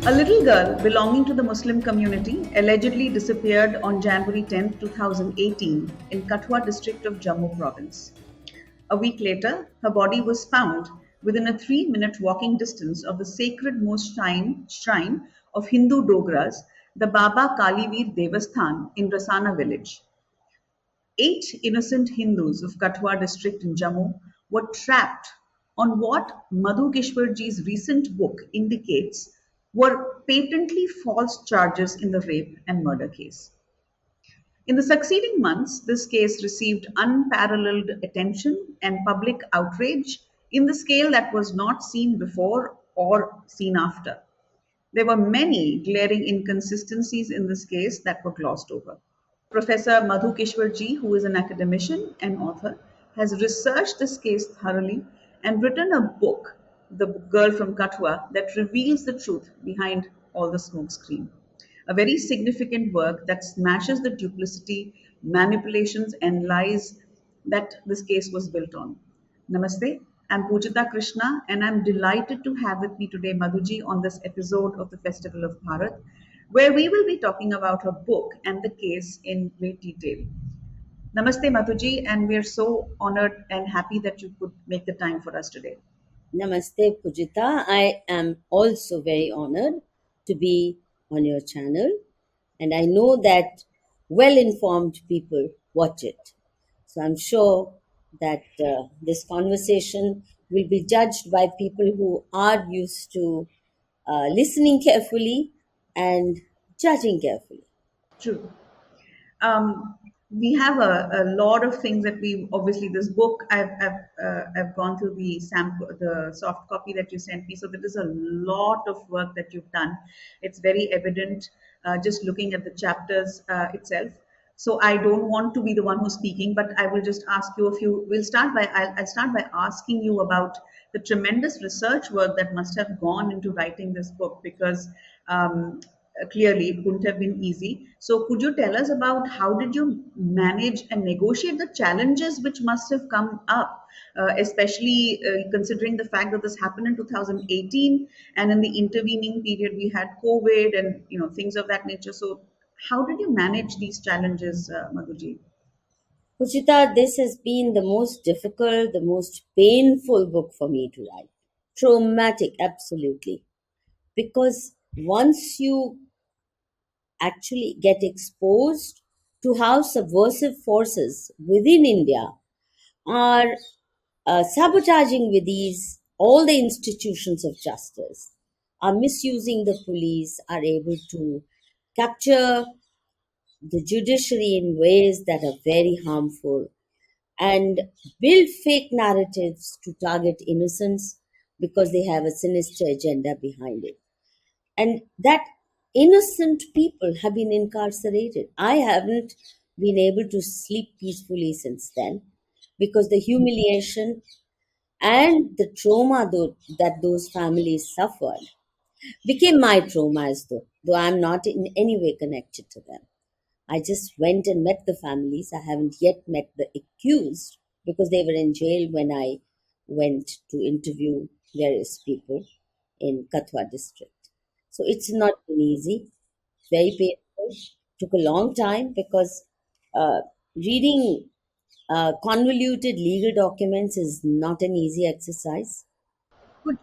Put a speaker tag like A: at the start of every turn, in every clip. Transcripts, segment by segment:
A: A little girl belonging to the Muslim community allegedly disappeared on January 10, 2018 in Kathua district of Jammu province. A week later, her body was found within a 3-minute walking distance of the sacred most shrine of Hindu Dogras, the Baba Kaliveer Devasthan in Rasana village. 8 innocent Hindus of Kathua district in Jammu were trapped on what Madhu Kishwarji's recent book indicates were patently false charges in the rape and murder case. In the succeeding months, this case received unparalleled attention and public outrage in the scale that was not seen before or seen after. There were many glaring inconsistencies in this case that were glossed over. Professor Madhu Kishwarji, who is an academician and author, has researched this case thoroughly and written a book, The Girl from Kathua, that reveals the truth behind all the smokescreen. A very significant work that smashes the duplicity, manipulations, and lies that this case was built on. Namaste. I'm Pujita Krishna, and I'm delighted to have with me today Madhuji on this episode of the Festival of Bharat, where we will be talking about her book and the case in great detail. Namaste, Madhuji, and we're so honored and happy that you could make the time for us today.
B: Namaste, Pujita. I am also very honored to be on your channel, and I know that well informed people watch it. So I'm sure that this conversation will be judged by people who are used to listening carefully and judging carefully.
A: True. We have a lot of things that we obviously this book I've gone through the sample, the soft copy that you sent me, so there is a lot of work that you've done. It's very evident just looking at the chapters itself. So I don't want to be the one who's speaking, but I will just ask you a few. I'll start by asking you about the tremendous research work that must have gone into writing this book, because clearly it couldn't have been easy. So could you tell us about how did you manage and negotiate the challenges which must have come up, especially considering the fact that this happened in 2018, and in the intervening period we had COVID and things of that nature. So how did you manage these challenges, Madhuji?
B: Pujita, this has been the most difficult, the most painful book for me to write. Traumatic, absolutely. Because once you actually get exposed to how subversive forces within India are sabotaging with these all the institutions of justice, are misusing the police, are able to capture the judiciary in ways that are very harmful and build fake narratives to target innocence because they have a sinister agenda behind it. And that innocent people have been incarcerated. I haven't been able to sleep peacefully since then because the humiliation and the trauma that those families suffered became my trauma, as though I'm not in any way connected to them. I just went and met the families. I haven't yet met the accused because they were in jail when I went to interview various people in Kathua district. So it's not been easy. It's very painful. Took a long time because uh, reading convoluted legal documents is not an easy exercise.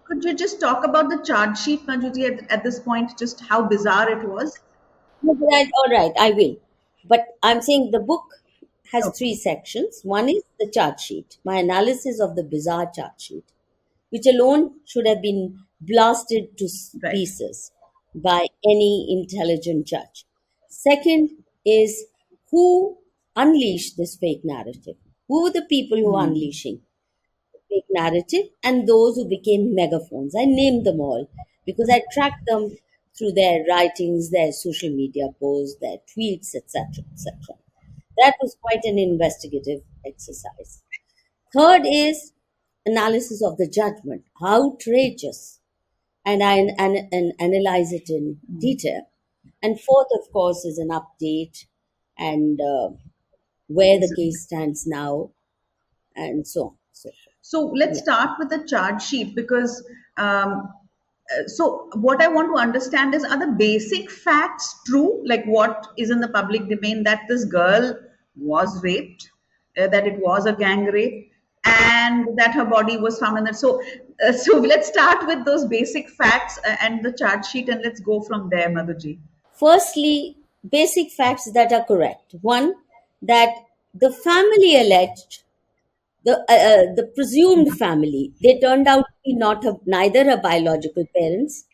A: Could you just talk about the charge sheet, Madhuji, at this point, just how bizarre it was?
B: No, but all right, I will. But I'm saying the book has
A: Okay,
B: three sections. One is the chart sheet, my analysis of the bizarre chart sheet, which alone should have been blasted to
A: right.
B: pieces by any intelligent judge. Second is who unleashed this fake narrative? Who were the people who are
A: Hmm.
B: unleashing the fake narrative and those who became megaphones? I named them all because I tracked them through their writings, their social media posts, their tweets, etc., etc. That was quite an investigative exercise. Third is analysis of the judgment, outrageous, and and analyze it in detail. And fourth, of course, is an update and where the
A: Excellent.
B: case stands now, and so on. So,
A: So let's
B: yeah.
A: start with the charge sheet, because um, So what I want to understand is, are the basic facts true, like what is in the public domain, that this girl was raped, that it was a gang rape, and that her body was found in that. So let's start with those basic facts and the charge sheet, and let's go from there, Madhuji.
B: Firstly, basic facts that are correct. One, that the family alleged, the presumed family, they turned out to be not neither her biological parents,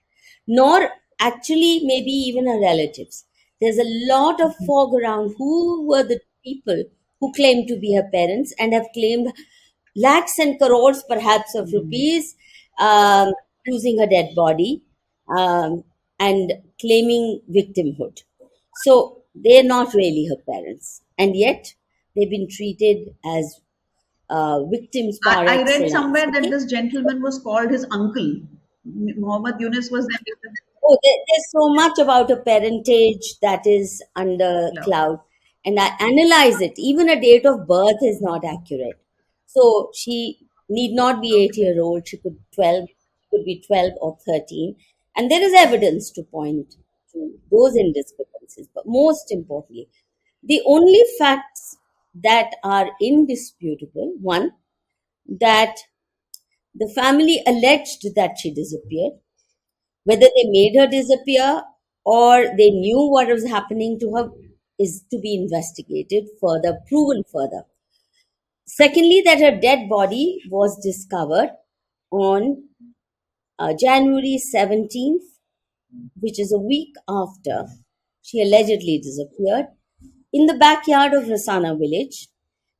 B: nor actually maybe even her relatives. There's a lot of fog around who were the people who claimed to be her parents and have claimed lakhs and crores perhaps of rupees, um, using a dead body, um, and claiming victimhood. So they're not really her parents, and yet they've been treated as victims par
A: I read
B: excellence.
A: somewhere that
B: Okay.
A: this gentleman was called his uncle. Muhammad Yunus was there.
B: Oh, there's so much about a parentage that is under
A: Hello.
B: cloud, and I analyze it. Even a date of birth is not accurate. So she need not be 8 year old. She could be 12 or 13, and there is evidence to point to those indiscrepancies. But most importantly, the only facts that are indisputable: one, that the family alleged that she disappeared. Whether they made her disappear or they knew what was happening to her is to be investigated further, proven further. Secondly, that her dead body was discovered on January 17th, which is a week after she allegedly disappeared, in the backyard of Rasana village,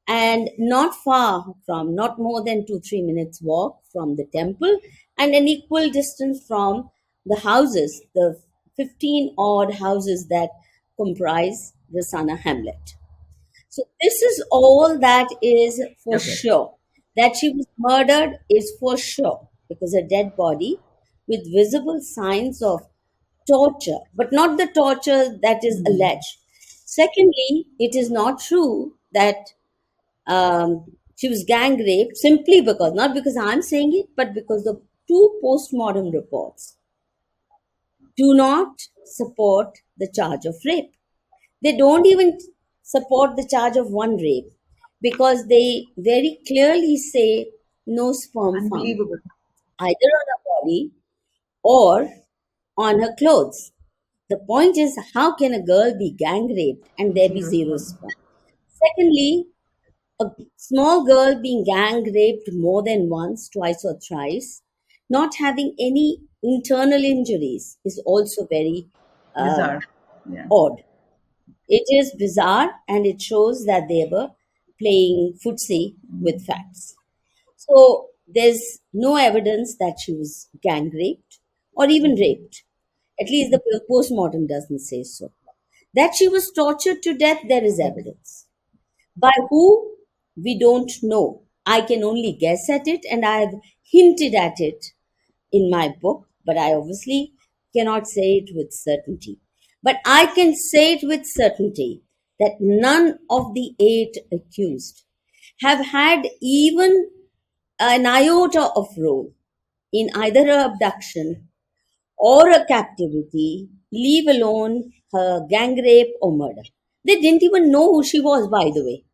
B: and not far from, not more than 2-3 minutes walk from the temple, and an equal distance from the houses, the 15 odd houses that comprise Rasana hamlet. So this is all that is for
A: Okay.
B: sure. That she was murdered is for sure, because a dead body with visible signs of torture, but not the torture that is alleged. Secondly, it is not true that she was gang raped simply because, not because I'm saying it, but because the two postmortem reports do not support the charge of rape. They don't even support the charge of one rape, because they very clearly say no sperm found,
A: Unbelievable.
B: either on her body or on her clothes. The point is, how can a girl be gang raped and there be
A: Zero
B: zero
A: sperm.
B: sperm? Secondly, a small girl being gang raped more than once, twice, or thrice, not having any internal injuries, is also very uh,
A: Bizarre. Yeah.
B: odd. It is bizarre, and it shows that they were playing footsie with facts. So there's no evidence that she was gang raped or even raped. At least the postmortem doesn't say so. That she was tortured to death, there is evidence. By who? We don't know. I can only guess at it, and I have hinted at it in my book, but I obviously cannot say it with certainty. But I can say it with certainty that none of the eight accused have had even an iota of role in either her abduction or her captivity, leave alone her gang rape or murder. They didn't even know who she was, by the way.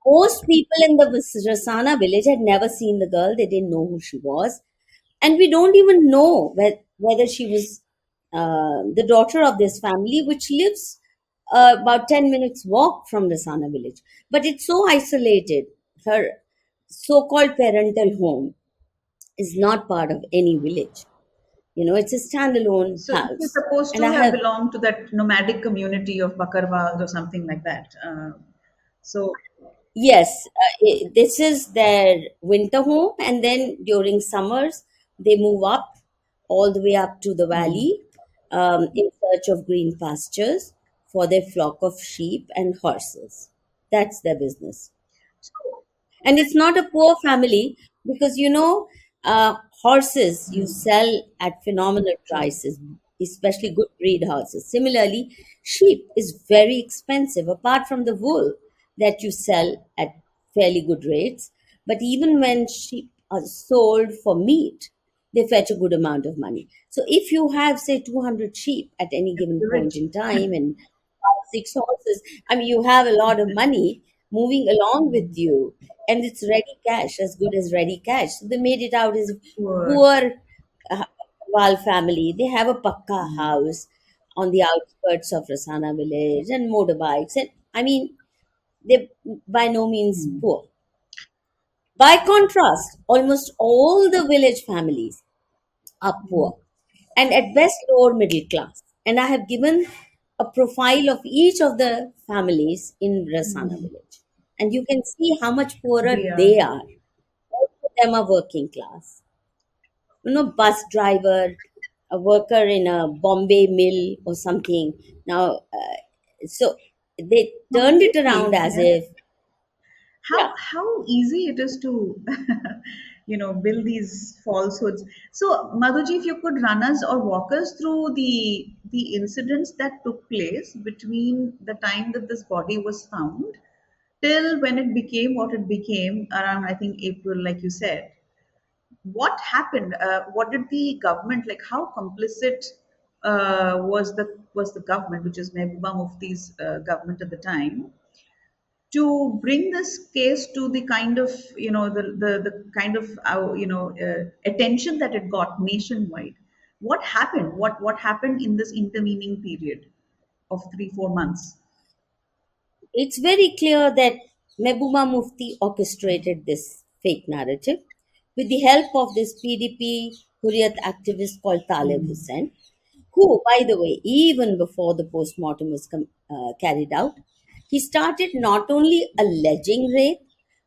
B: Most people in the Rasana village had never seen the girl, they didn't know who she was. And we don't even know whether she was the daughter of this family, which lives about 10 minutes walk from Rasana village. But it's so isolated. Her so called parental home is not part of any village. It's a standalone
A: So it is
B: house.
A: supposed
B: And
A: to
B: I
A: have
B: have,
A: belonged to that nomadic community of Bakarwals or something like that. So
B: yes, this is their winter home. And then during summers, they move up all the way up to the valley, in search of green pastures for their flock of sheep and horses. That's their business. And it's not a poor family, because horses you sell at phenomenal
A: true.
B: prices, especially good breed horses. Similarly, sheep is very expensive, apart from the wool that you sell at fairly good rates. But even when sheep are sold for meat, they fetch a good amount of money. So if you have, say, 200 sheep at any given
A: You're
B: point
A: rich.
B: in time and 6 horses, I mean, you have a lot of money moving along with you, and it's ready cash, as good as ready cash. So they made it out as
A: Poor.
B: poor uh, Wal family. They have a pakka house on the outskirts of Rasana village and motorbikes. And I mean, they're by no means poor. By contrast, almost all the village families are poor and at best lower middle class. And I have given a profile of each of the families in Rasana village. And you can see how much poorer
A: They are.
B: they are. Most of them are working class. Bus driver, a worker in a Bombay mill or something. Now, so they turned it around
A: Completely.
B: as
A: Yeah.
B: if, yeah,
A: How easy it is to build these falsehoods. So Madhuji, if you could run us or walk us through the incidents that took place between the time that this body was found till when it became what it became around, I think, April, like you said. What happened? What did the government, like, how complicit was the government, which is Mehbooba Mufti's government at the time, to bring this case to the kind of the kind of attention that it got nationwide? What happened? What happened in this intervening period of 3 4 months?
B: it's very clear that Mehbooba Mufti orchestrated this fake narrative with the help of this PDP Hurriyat activist called Talib Hussain, who, by the way, even before the post-mortem was carried out, he started not only alleging rape,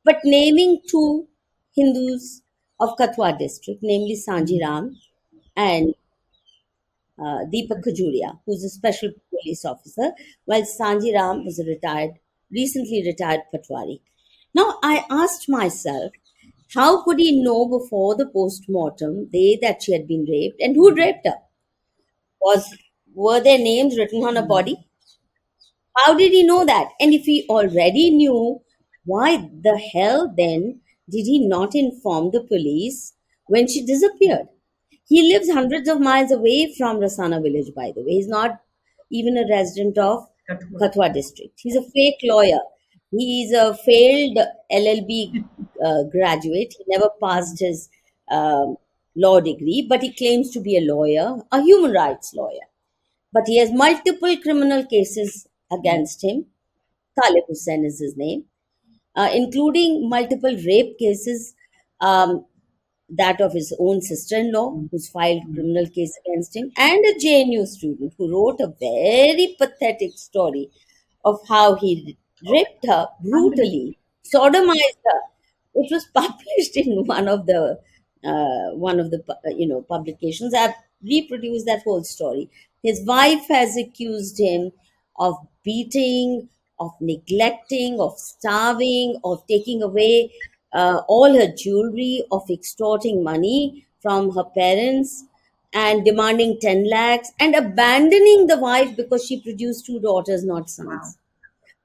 B: but naming two Hindus of Kathua district, namely Sanji Ram and Deepak Khajuria, who's a special police officer, while Sanji Ram was a recently retired Patwari. Now, I asked myself, how could he know before the post-mortem day that she had been raped, and who raped her? Were their names written on a body? How did he know that? And if he already knew, why the hell then did he not inform the police when she disappeared? He lives hundreds of miles away from Rasana village, by the way. He's not even a resident of
A: Kathua.
B: Kathua district. He's a fake lawyer. He's a failed LLB graduate. He never passed his law degree, but he claims to be a lawyer, a human rights lawyer. But he has multiple criminal cases against him. Talib Hussain is his name, including multiple rape cases, um, that of his own sister-in-law, who's filed criminal case against him, and a JNU student who wrote a very pathetic story of how he raped her
A: Unbelievable.
B: brutally, sodomized her. It was published in one of the publications. I've reproduced that whole story. His wife has accused him of beating, of neglecting, of starving, of taking away all her jewelry, of extorting money from her parents and demanding 10 lakhs and abandoning the wife because she produced two daughters, not
A: Wow.
B: sons.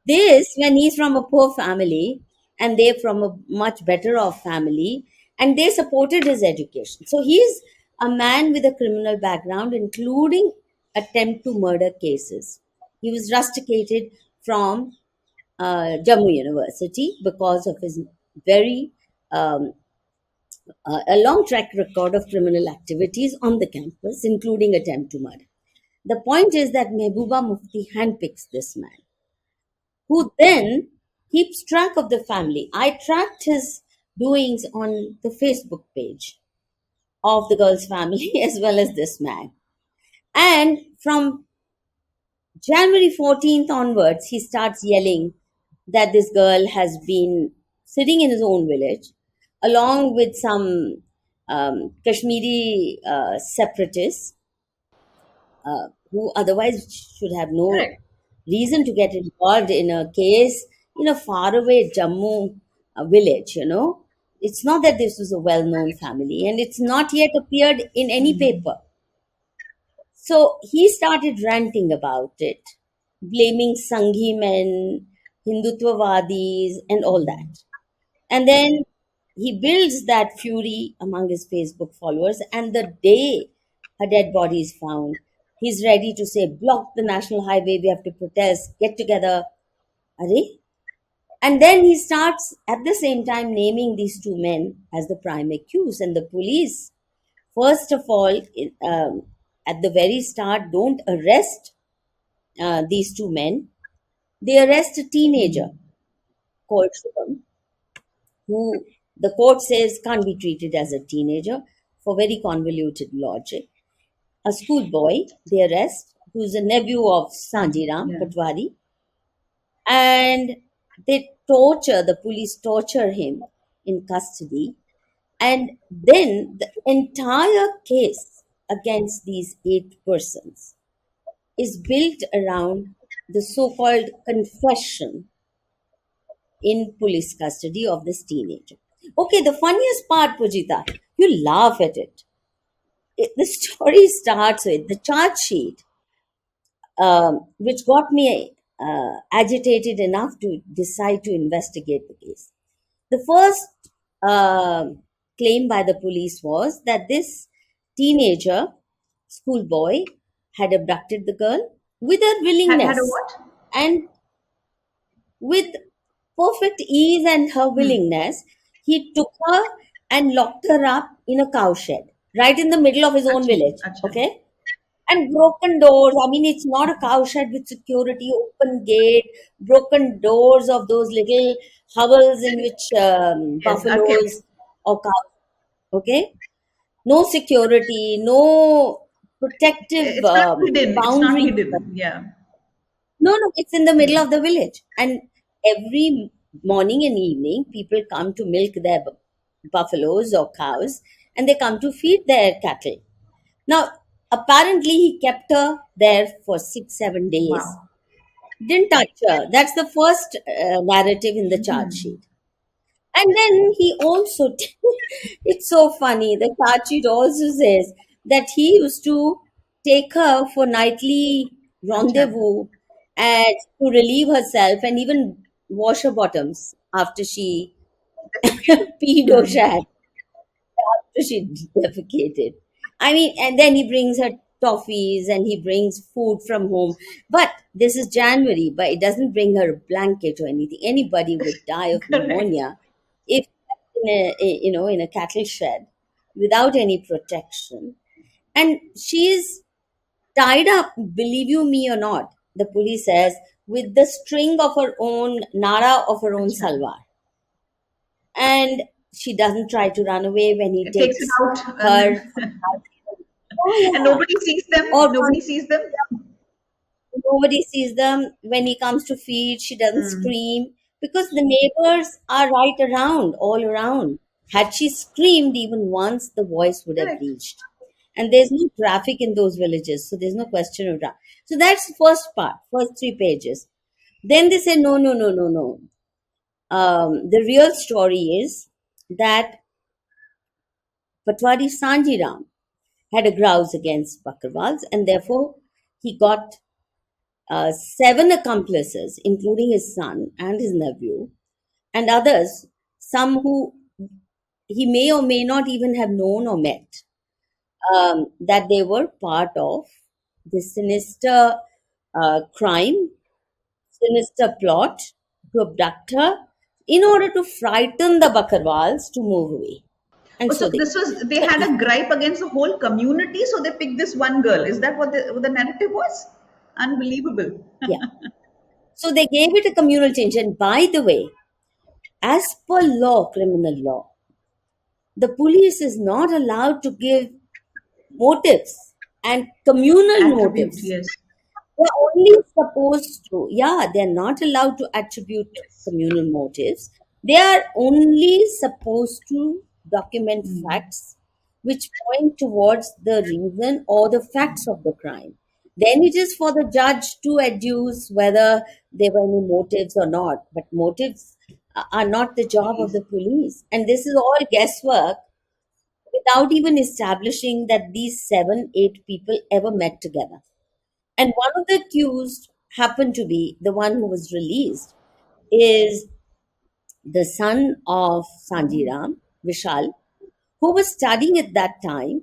B: This, when he's from a poor family and they're from a much better off family, and they supported his education. So he's a man with a criminal background, including attempt to murder cases. He was rusticated from Jammu University because of his very um, a long track record of criminal activities on the campus, including attempt to murder. The point is that Mehbooba Mufti handpicks this man, who then keeps track of the family. I tracked his doings on the Facebook page of the girl's family as well as this man. And from January 14th onwards, he starts yelling that this girl has been sitting in his own village along with some Kashmiri separatists who otherwise should have no
A: Correct.
B: reason to get involved in a case in a faraway Jammu village, It's not that this was a well known family and it's not yet appeared in any paper. So he started ranting about it, blaming Sanghi men, Hindutvavadis, and all that. And then he builds that fury among his Facebook followers, and the day a dead body is found, he's ready to say, block the national highway, we have to protest, get together. Are? And then he starts at the same time naming these two men as the prime accused. And the police, first of all, at the very start, don't arrest these two men. They arrest a teenager called Shubham, who the court says can't be treated as a teenager for very convoluted logic. A schoolboy they arrest, who's a nephew of Sanjiram
A: Yeah.
B: Patwari, and the police torture him in custody. And then the entire case against these 8 persons is built around the so called confession in police custody of this teenager. Okay, the funniest part, Pujita, you laugh at it. The story starts with the charge sheet, which got me agitated enough to decide to investigate the case. The first claim by the police was that this teenager, schoolboy, had abducted the girl with her
A: Had a
B: willingness,
A: what?
B: and with perfect ease and her willingness, he took her and locked her up in a cowshed right in the middle of his own
A: Acha,
B: village.
A: acha.
B: Okay? And broken doors. I mean, it's not a cowshed with security, open gate, broken doors of those little hovels in which
A: Yes, okay.
B: buffaloes or cows. Okay? No security, no protective
A: It's not hidden. It's not
B: boundary.
A: hidden. Yeah.
B: No, no, it's in the middle
A: Hmm.
B: of the village. And every morning and evening, people come to milk their buffaloes or cows, and they come to feed their cattle. Now, apparently, he kept her there for 6, 7 days,
A: Wow.
B: didn't touch her. That's the first narrative in the charge
A: Hmm.
B: sheet. And then he also, it's so funny, the charge sheet also says that he used to take her for nightly
A: Acha.
B: rendezvous and to relieve herself and even wash her bottoms after she peed or
A: Hmm.
B: shat, after she defecated. I mean, and then he brings her toffees and he brings food from home. But this is January, but it doesn't bring her a blanket or anything. Anybody would die of
A: Correct.
B: pneumonia if in a cattle shed without any protection. And she is tied up, believe you me or not, the police says, with the string of her own nara of her own
A: Acha.
B: salwar. And she doesn't try to run away when he
A: It takes it
B: takes
A: out, and
B: her.
A: then
B: Oh
A: and
B: yeah.
A: nobody sees them.
B: Or
A: Nobody sees them.
B: nobody sees them. When he comes to feed, she doesn't
A: Hmm.
B: scream because the neighbors are right around, all around. Had she screamed even once, the voice would have
A: Correct.
B: reached. And there's no traffic in those villages, so there's no question of that. So that's the first part, first 3 pages. Then they say, no, no, no, no, no. The real story is that Patwari Sanjiram had a grouse against Bakarwals, and therefore he got 7 accomplices, including his son and his nephew, and others, some who he may or may not even have known or met, that they were part of this sinister crime, sinister plot to abduct her in order to frighten the Bakarwals to move away. And
A: Oh, so
B: so they
A: this
B: did.
A: was they
B: So,
A: had a gripe against the whole community, so they picked this one girl. Is that what the narrative was? Unbelievable.
B: yeah. So they gave it a communal change. And by the way, as per law, criminal law, the police is not allowed to give motives and communal
A: Attribute,
B: motives.
A: yes.
B: They're only supposed to, yeah, they're not allowed to attribute
A: Yes.
B: communal motives. They are only supposed to document
A: Hmm.
B: facts which point towards the reason or the facts of the crime. Then it is for the judge to adduce whether there were any motives or not. But motives are not the job of
A: Police.
B: the police. And this is all guesswork without even establishing that these 7, 8 people ever met together. And one of the accused happened to be the one who was released, is the son of
A: Oh.
B: Sanjiram. Vishal, who was studying at that time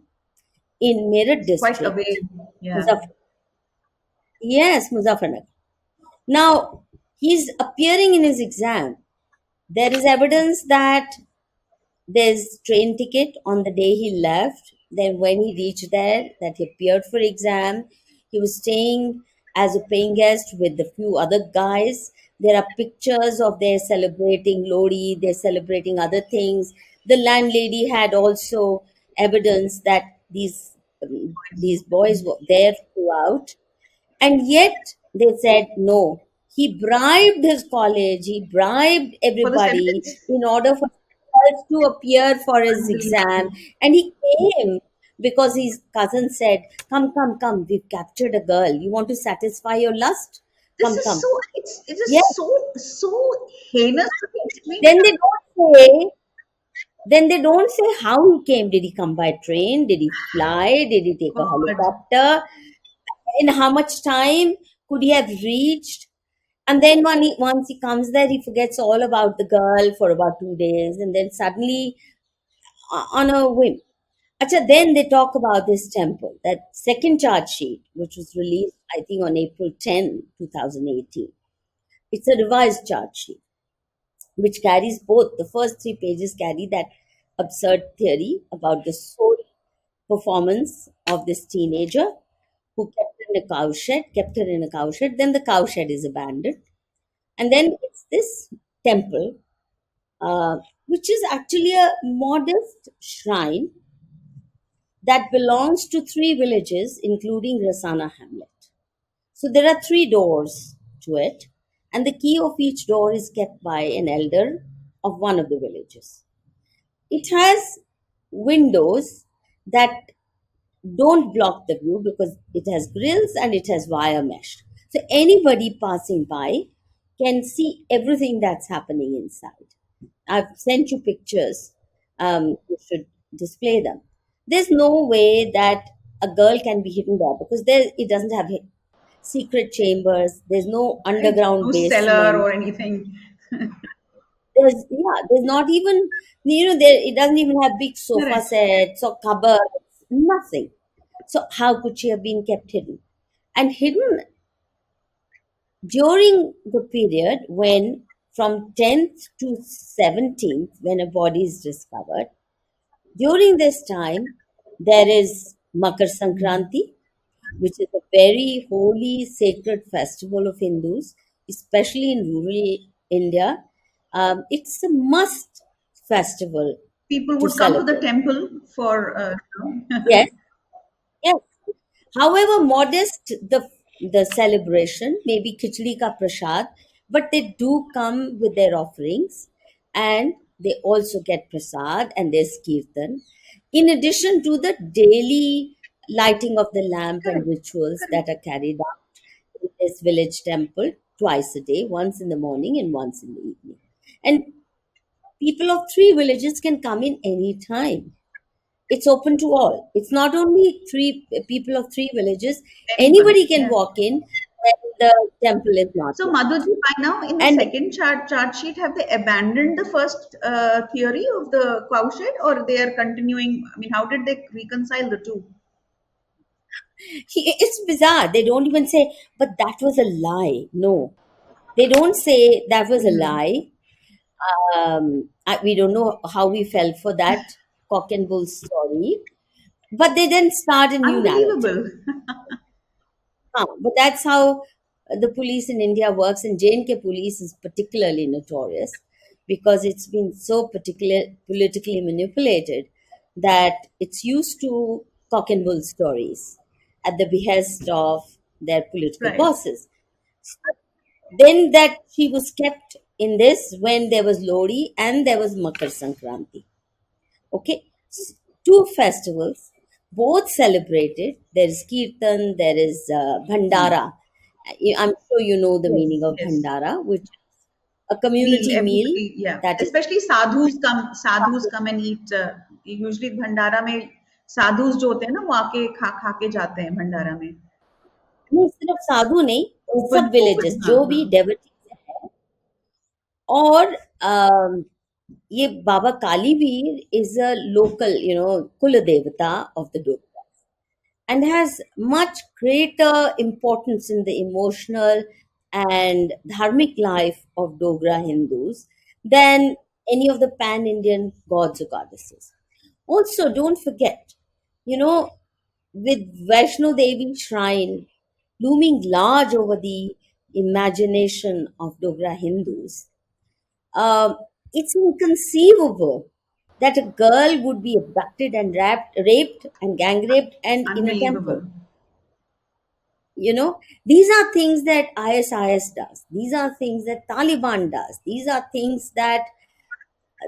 B: in Meerut
A: Quite away.
B: district,
A: Yeah.
B: Muzaffar. Yes, Muzaffarnagar. Now, he's appearing in his exam. There is evidence that there's train ticket on the day he left. Then when he reached there, that he appeared for exam. He was staying as a paying guest with a few other guys. There are pictures of their celebrating Lodi. They're celebrating other things. The landlady had also evidence that these boys were there throughout, and yet they said no. He bribed his college, he bribed
A: For the
B: everybody
A: sentence?
B: in order for us to appear for his exam.
A: Unbelievable.
B: And he came because his cousin said, come, come, come, we've captured a girl. You want to satisfy your lust?
A: This
B: Come,
A: is
B: come.
A: so, it
B: Yes.
A: is so heinous against me.
B: Then they don't say, then they don't say how he came. Did he come by train? Did he fly? Did he take a
A: God.
B: helicopter? In how much time could he have reached? And then once he comes there, he forgets all about the girl for about 2 days, and then suddenly, on a whim. Acha, then they talk about this temple, that second charge sheet, which was released, I think, on April 10, 2018. It's a revised charge sheet, which carries both. The first 3 pages carry that absurd theory about the sole performance of this teenager who kept her in a cowshed. Then the cowshed is abandoned. And then it's this temple, uh, which is actually a modest shrine that belongs to three villages, including Rasana hamlet. So there are three doors to it, and the key of each door is kept by an elder of one of the villages. It has windows that don't block the view because it has grills and it has wire mesh. So anybody passing by can see everything that's happening inside. I've sent you pictures. You should display them. There's no way that a girl can be hidden there because there it doesn't have secret chambers. There's no
A: Right? No
B: underground
A: cellar
B: basement.
A: or anything.
B: There's not even, there it doesn't even have big sofa
A: Correct.
B: sets or cupboards. Nothing. So how could she have been kept hidden? And hidden during the period when from 10th to 17th, when a body is discovered, during this time, there is Makar Sankranti, which is a very holy, sacred festival of Hindus, especially in rural India. It's a must festival
A: People
B: to
A: would come to the
B: celebrate.
A: temple for,
B: Yes, yes. However modest the celebration, maybe khichdi ka prasad, but they do come with their offerings, and they also get prasad and there's kirtan. In addition to the daily lighting of the lamp and
A: correct,
B: rituals
A: correct.
B: that are carried out in this village temple twice a day, once in the morning and once in the evening. And people of three villages can come in any time. It's open to all. It's not only three people of three villages.
A: Anybody.
B: Anybody can
A: Yeah.
B: walk in when the temple is not
A: So,
B: locked.
A: Madhuji, by now in the
B: And
A: second chart sheet, have they abandoned the first theory of the cowshed, or they are continuing? I mean, how did they reconcile the two?
B: it's bizarre. They don't even say, but that was a lie. No, they don't say that was a
A: No.
B: lie. We don't know how we fell for that cock and bull story. But they then start a new narrative.
A: Unbelievable.
B: But that's how the police in India works, and J&K police is particularly notorious because it's been so politically manipulated that it's used to cock and bull stories at the behest of their political
A: Right.
B: bosses. Then that she was kept in this when there was Lodi and there was Makar Sankranti. Okay, two festivals, both celebrated. There is Kirtan, there is Bhandara. I'm sure you know the
A: Yes.
B: meaning of
A: Yes.
B: Bhandara, which is a
A: Meal.
B: community meal
A: Everybody. Yeah.
B: that is
A: Especially sadhus come. Sadhus come and eat. Usually भंडारा में साधुस जो होते हैं ना वो आके खा के जाते हैं भंडारा में.
B: नहीं सिर्फ साधु नहीं,
A: ओपन
B: सब विलेजेस
A: ओपन हाँ
B: जो
A: हाँ.
B: भी डेवोटीज और ये Baba Kaliveer is a local, Kula Devata of the Dogra, and has much greater importance in the emotional and dharmic life of Dogra Hindus than any of the pan Indian gods or goddesses. Also, don't forget, you know, with Vaishno Devi shrine looming large over the imagination of Dogra Hindus, um, it's inconceivable that a girl would be abducted and raped and gang raped and in a temple.
A: Unbelievable.
B: These are things that ISIS does. These are things that Taliban does. These are things that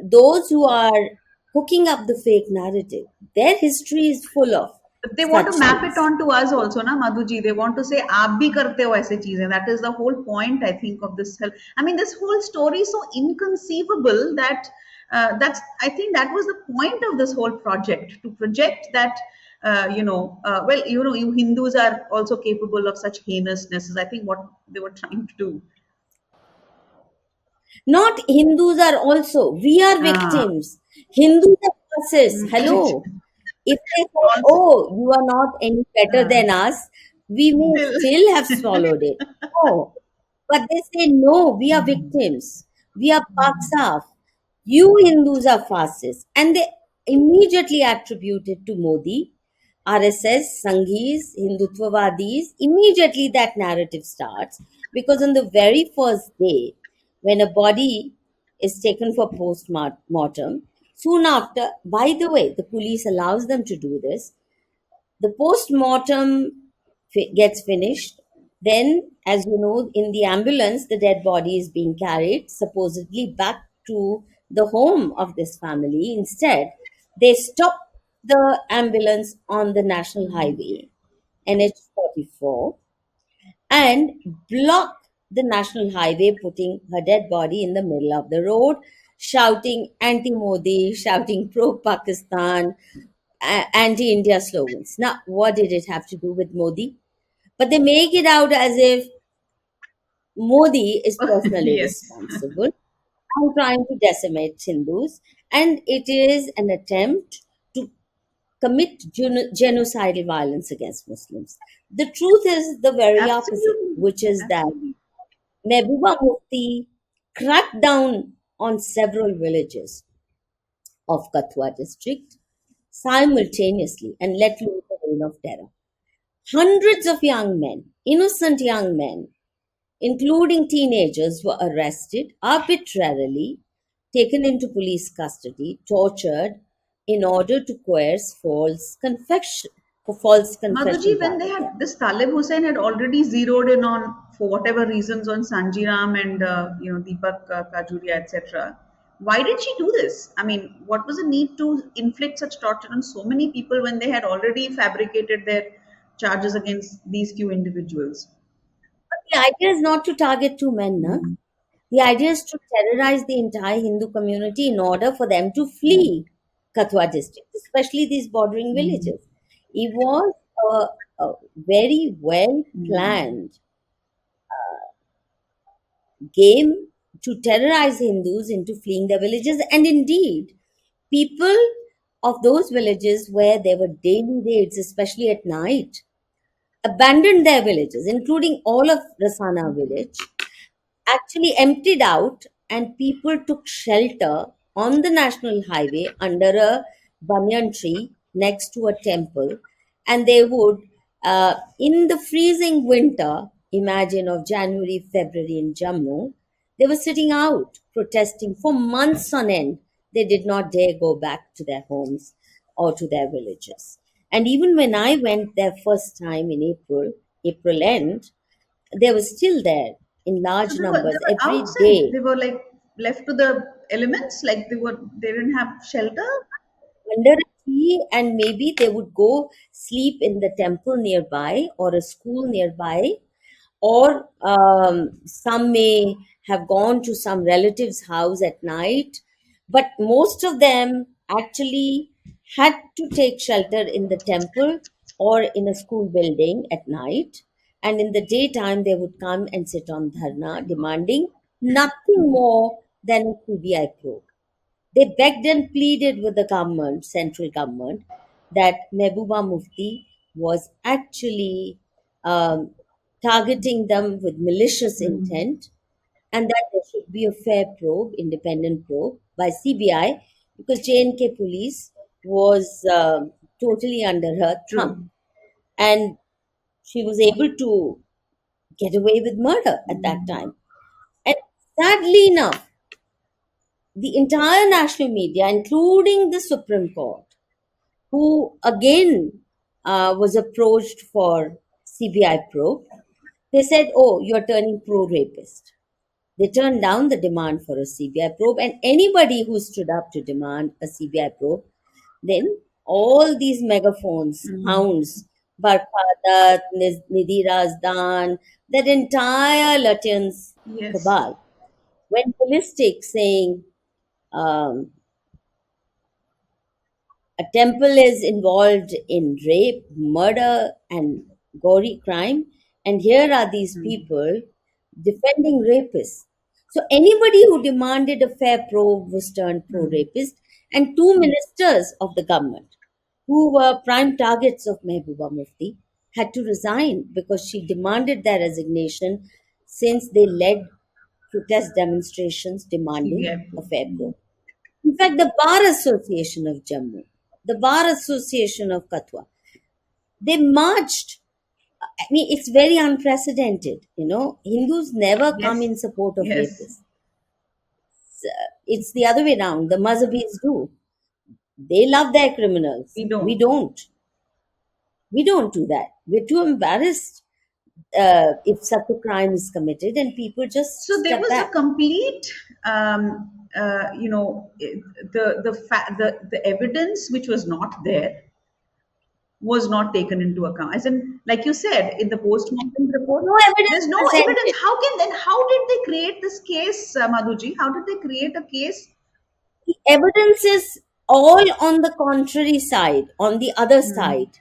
B: those who are hooking up the fake narrative, their history is full of
A: They want to
B: such
A: map it
B: things.
A: on to us also, na Madhuji. They want to say, "आप भी करते हो ऐसे चीजें." That is the whole point, I think, of this. I mean, this whole story is so inconceivable that I think that was the point of this whole project, to project that. Well, you Hindus are also capable of such heinousnesses. I think what they were trying to do.
B: Not Hindus are also, we are
A: Ah,
B: victims. Hindus are fascists.
A: correct.
B: Hello. If they say,
A: Also,
B: oh, you are not any better
A: uh,
B: than us, we may
A: still.
B: still have swallowed it. No. But they say, no, we are victims. We are Paksaf. You Hindus are fascists. And they immediately attribute it to Modi, RSS, Sanghis, Hindutvavadis. Immediately that narrative starts because on the very first day, when a body is taken for post mortem, soon after, by the way, the police allows them to do this, the post-mortem gets finished. Then, as you know, in the ambulance, the dead body is being carried supposedly back to the home of this family. Instead, they stop the ambulance on the national highway, NH 44, and block the national highway, putting her dead body in the middle of the road, shouting anti Modi, shouting pro Pakistan, anti India slogans. Now, what did it have to do with Modi? But they make it out as if Modi is personally
A: Yes.
B: responsible and trying to decimate Hindus, and it is an attempt to commit genocidal violence against Muslims. The truth is the very opposite,
A: Absolutely.
B: which is that
A: Absolutely.
B: Mehbooba Mufti cracked down on several villages of Kathua district simultaneously and let loose a reign of terror. Hundreds of young men, innocent young men, including teenagers, were arrested arbitrarily, taken into police custody, tortured in order to coerce false
A: Madhuji,
B: confessions
A: when
B: out
A: they
B: of them.
A: had this Talib Hussain had already zeroed in on, for whatever reasons, on Sanjiram and Deepak Kajuria, etc. Why did she do this? I mean, what was the need to inflict such torture on so many people when they had already fabricated their charges against these few individuals?
B: The idea is not to target two men, na? The idea is to terrorize the entire Hindu community in order for them to flee Kathua district, especially these bordering villages. It was a very well planned game to terrorize Hindus into fleeing their villages. And indeed, people of those villages where there were daily raids, especially at night, abandoned their villages, including all of Rasana village, actually emptied out, and people took shelter on the national highway under a banyan tree next to a temple. And they would, in the freezing winter, imagine of January, February in Jammu, they were sitting out protesting for months on end. They did not dare go back to their homes or to their villages. And even when I went there first time in April end, they were still there in
A: So
B: large
A: they
B: numbers
A: were
B: every
A: outside.
B: day
A: They were like left to the elements, like they didn't have shelter.
B: under a tree, and maybe they would go sleep in the temple nearby or a school nearby, or some may have gone to some relative's house at night. But most of them actually had to take shelter in the temple or in a school building at night. And in the daytime, they would come and sit on dharna, demanding nothing more than a CBI probe. They begged and pleaded with the government, central government, that Mehbooba Mufti was actually um, targeting them with malicious
A: Mm.
B: intent, and that there should be a fair probe, independent probe by CBI, because J&K police was totally under her thumb.
A: True.
B: And she was able to get away with murder at that
A: Mm.
B: time. And sadly enough, the entire national media, including the Supreme Court, who again was approached for CBI probe, they said, "Oh, you're turning pro rapist." They turned down the demand for a CBI probe, and anybody who stood up to demand a CBI probe, then all these megaphones,
A: Mm.
B: hounds, Barkhadat, Nidhi Razdan, that entire Lutyens
A: Yes.
B: cabal went ballistic saying, um, a temple is involved in rape, murder, and gory crime, and here are these
A: Mm.
B: people defending rapists. So anybody who demanded a fair probe was turned pro
A: Mm.
B: rapist, and two ministers of the government who were prime targets of Mehbooba Mufti had to resign because she demanded their resignation since they led protest demonstrations demanding
A: CBI
B: a
A: proof.
B: fair
A: Mm.
B: probe. In fact, the Bar Association of Jammu, the Bar Association of Kathua, they marched. I mean, it's very unprecedented. Hindus never come
A: Yes.
B: in support of
A: Yes.
B: rapists. It's the other way around. The Mazhabis do. They love their criminals.
A: We
B: We
A: don't.
B: don't. We don't do that. We're too embarrassed if such a crime is committed, and people just
A: So there
B: step
A: was a
B: back.
A: complete, the evidence which was not there was not taken into account. As in, like you said, in the post-mortem report,
B: No evidence
A: there's no evidence.
B: presented.
A: How can then? How did they create this case, Madhuji? How did they create a case?
B: The evidence is all on the contrary side, on the other
A: Hmm.
B: side,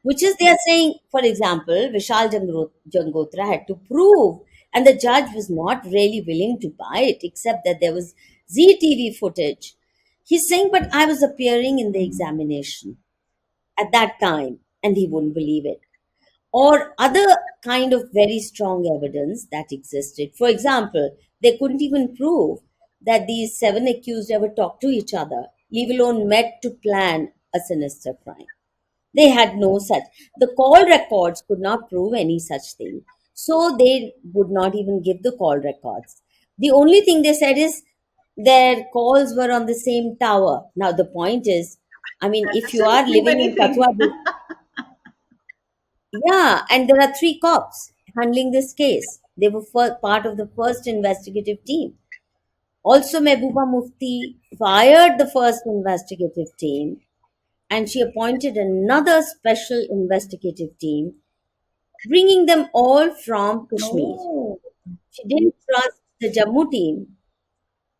B: which is they are saying, for example, Vishal Jangotra had to prove, and the judge was not really willing to buy it, except that there was ZTV footage. He's saying, but I was appearing in the examination at that time, and he wouldn't believe it, or other kind of very strong evidence that existed. For example, they couldn't even prove that these seven accused ever talked to each other, leave alone met to plan a sinister crime. They had no such. The call records could not prove any such thing. So they would not even give the call records. The only thing they said is their calls were on the same tower. Now, the point is, I mean,
A: That
B: if you
A: doesn't
B: are
A: prove
B: living in Kathua,
A: anything.
B: yeah, and there are three cops handling this case. They were part of the first investigative team. Also, Mehbooba Mufti fired the first investigative team and she appointed another special investigative team, bringing them all from Kashmir.
A: Oh,
B: She didn't trust the Jammu team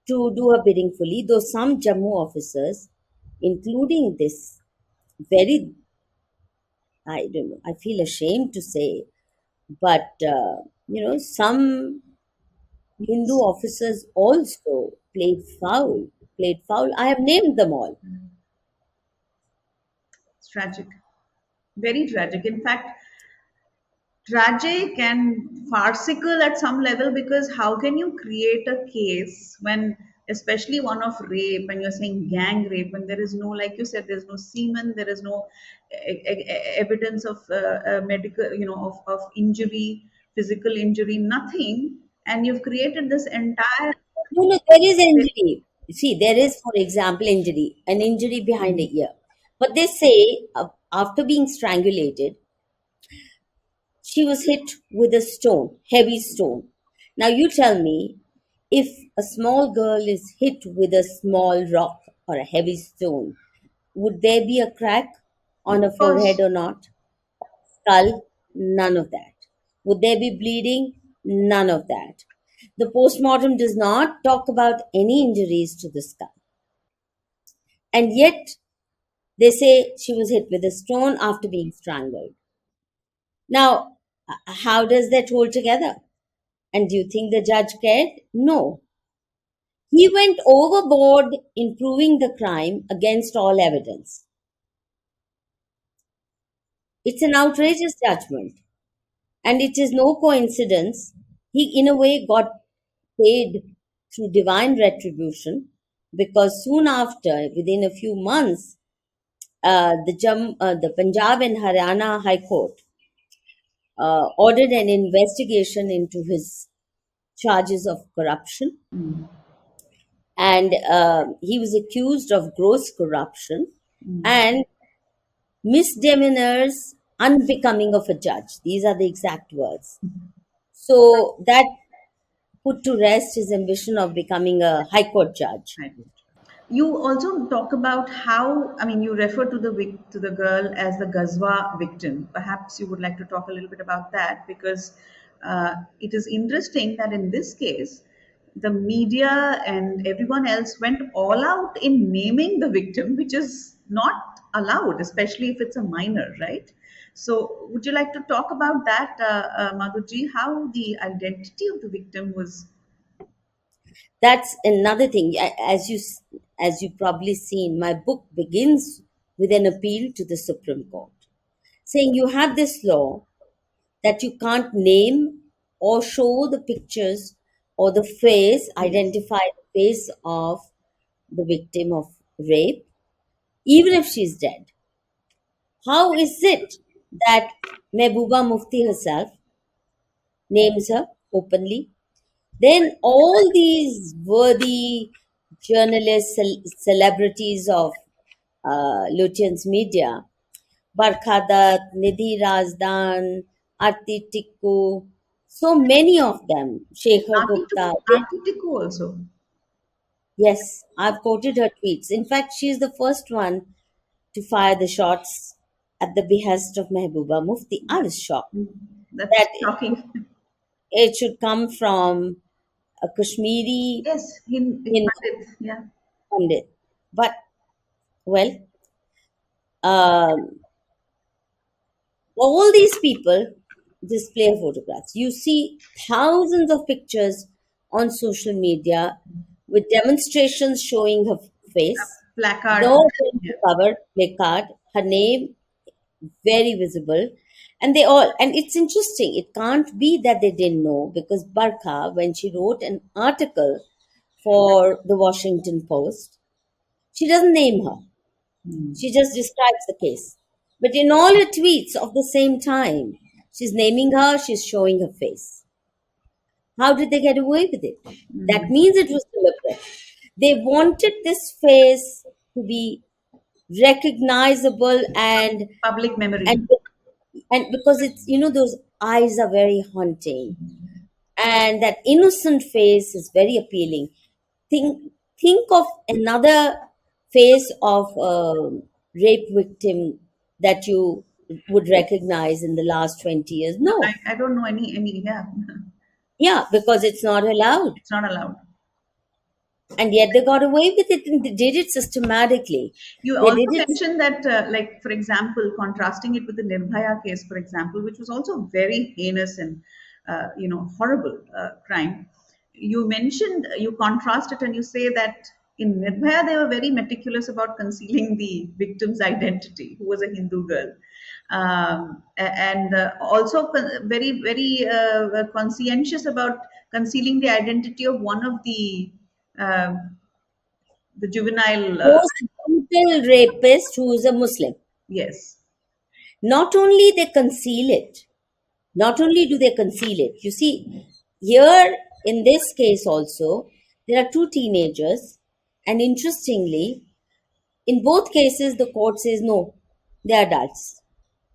B: to do her bidding fully, though some Jammu officers, including this very, I don't know, I feel ashamed to say, but some Hindu
A: yes.
B: officers also played foul. I have named them all.
A: It's tragic. Very tragic. In fact, tragic and farcical at some level, because how can you create a case when, especially one of rape, and you're saying gang rape, when there is no, like you said, there's no semen, there is no evidence of medical, of injury, physical injury, nothing, and you've created this entire.
B: No, no, there is injury. See, there is, for example, an injury behind
A: Hmm.
B: the ear. But they say after being strangulated, she was hit with a stone, heavy stone. Now, you tell me, if a small girl is hit with a small rock or a heavy stone, would there be a crack on her
A: Of
B: forehead
A: course.
B: or not? Skull? None of that. Would there be bleeding? None of that. The postmortem does not talk about any injuries to the skull. And yet, they say she was hit with a stone after being strangled. Now, how does that hold together? And do you think the judge cared? No. He went overboard in proving the crime against all evidence. It's an outrageous judgment, and it is no coincidence. He, in a way, got paid through divine retribution because soon after, within a few months, the Punjab and Haryana High Court ordered an investigation into his charges of corruption, and he was accused of gross corruption and misdemeanors unbecoming of a judge. These are the exact words. So that put to rest his ambition of becoming a high court judge.
A: Right. You also talk about how, I mean, you refer to the to the girl as the Gazwa victim. Perhaps you would like to talk a little bit about that because it is interesting that in this case, the media and everyone else went all out in naming the victim, which is not allowed, especially if it's a minor, right? So, would you like to talk about that, Madhuji, how the identity of the victim was?
B: That's another thing. As you probably seen, my book begins with an appeal to the Supreme Court, saying you have this law that you can't name or show the pictures or the face,
A: Yes.
B: identify the face of the victim of rape, even if she's dead. How is it that Mehbooba Mufti herself names her openly? Then all these worthy journalists, celebrities of Lutyens media, Barkhadat, Nidhi Razdan, Arti Tikku, so many of them, Shekhar Gupta.
A: Auntie Tiku also.
B: Yes, I've quoted her tweets. In fact, she is the first one to fire the shots at the behest of Mehbooba Mufti. I was shocked
A: That's
B: that
A: shocking.
B: it should come from a Kashmiri
A: Yes, in
B: Hindu
A: Pandit. Yeah.
B: Pandit. But, well, um, all these people display photographs. You see thousands of pictures on social media with demonstrations showing her face,
A: Placard.
B: no
A: Yeah.
B: cover, placard, her name very visible. And they all, and it's interesting, it can't be that they didn't know because Barkha, when she wrote an article for the Washington Post, she doesn't name her. She just describes the case. But in all her tweets of the same time, she's naming her, she's showing her face. How did they get away with it? That means it was deliberate. They wanted this face to be recognizable
A: Public memory.
B: and and because it's, those eyes are very haunting and that innocent face is very appealing. Think of another face of a rape victim that you would recognize in the last 20 years.
A: No,
B: No.
A: I don't know any, yeah.
B: Yeah, because it's not allowed.
A: It's not allowed.
B: And yet they got away with it and they did it systematically.
A: You
B: They
A: also
B: did it.
A: mentioned that, like, for example, contrasting it with the Nirbhaya case, for example, which was also very heinous and, horrible crime. You mentioned, you contrast it and you say that in Nirbhaya, they were very meticulous about concealing the victim's identity, who was a Hindu girl. And also very, very conscientious about concealing the identity of one of uh, the juvenile.
B: Most brutal rapist who is a Muslim.
A: Yes.
B: Not only they conceal it, not only do they conceal it, you see, here in this case also, there are two teenagers, and interestingly, in both cases, the court says no, they're adults.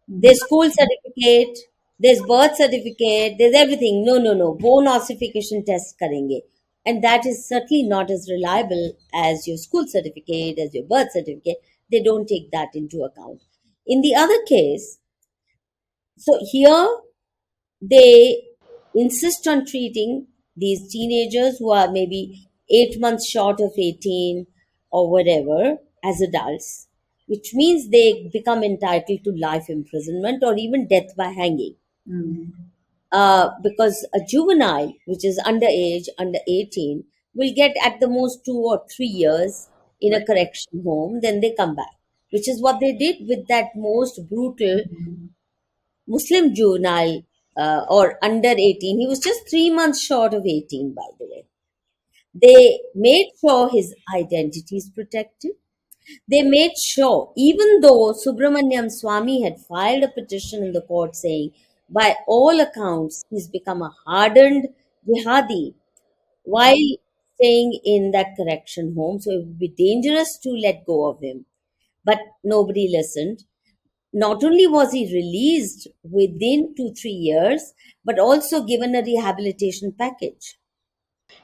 B: There's school certificate, there's birth certificate, there's everything. No, no, no, bone ossification test karenge. And that is certainly not as reliable as your school certificate, as your birth certificate. They don't take that into account. In the other case, so here they insist on treating these teenagers who are maybe 8 months short of 18 or whatever as adults, which means they become entitled to life imprisonment or even death by hanging.
A: Mm.
B: Because a juvenile, which is underage, under 18, will get at the most 2 or 3 years in a
A: Right.
B: correction home, then they come back, which is what they did with that most brutal Muslim juvenile or under 18. He was just 3 months short of 18, by the way. They made sure his identity is protected. They made sure, even though Subramanyam Swamy had filed a petition in the court saying, by all accounts, he's become a hardened jihadi while staying in that correction home, so it would be dangerous to let go of him. But nobody listened. Not only was he released within 2 3 years, but also given a rehabilitation package.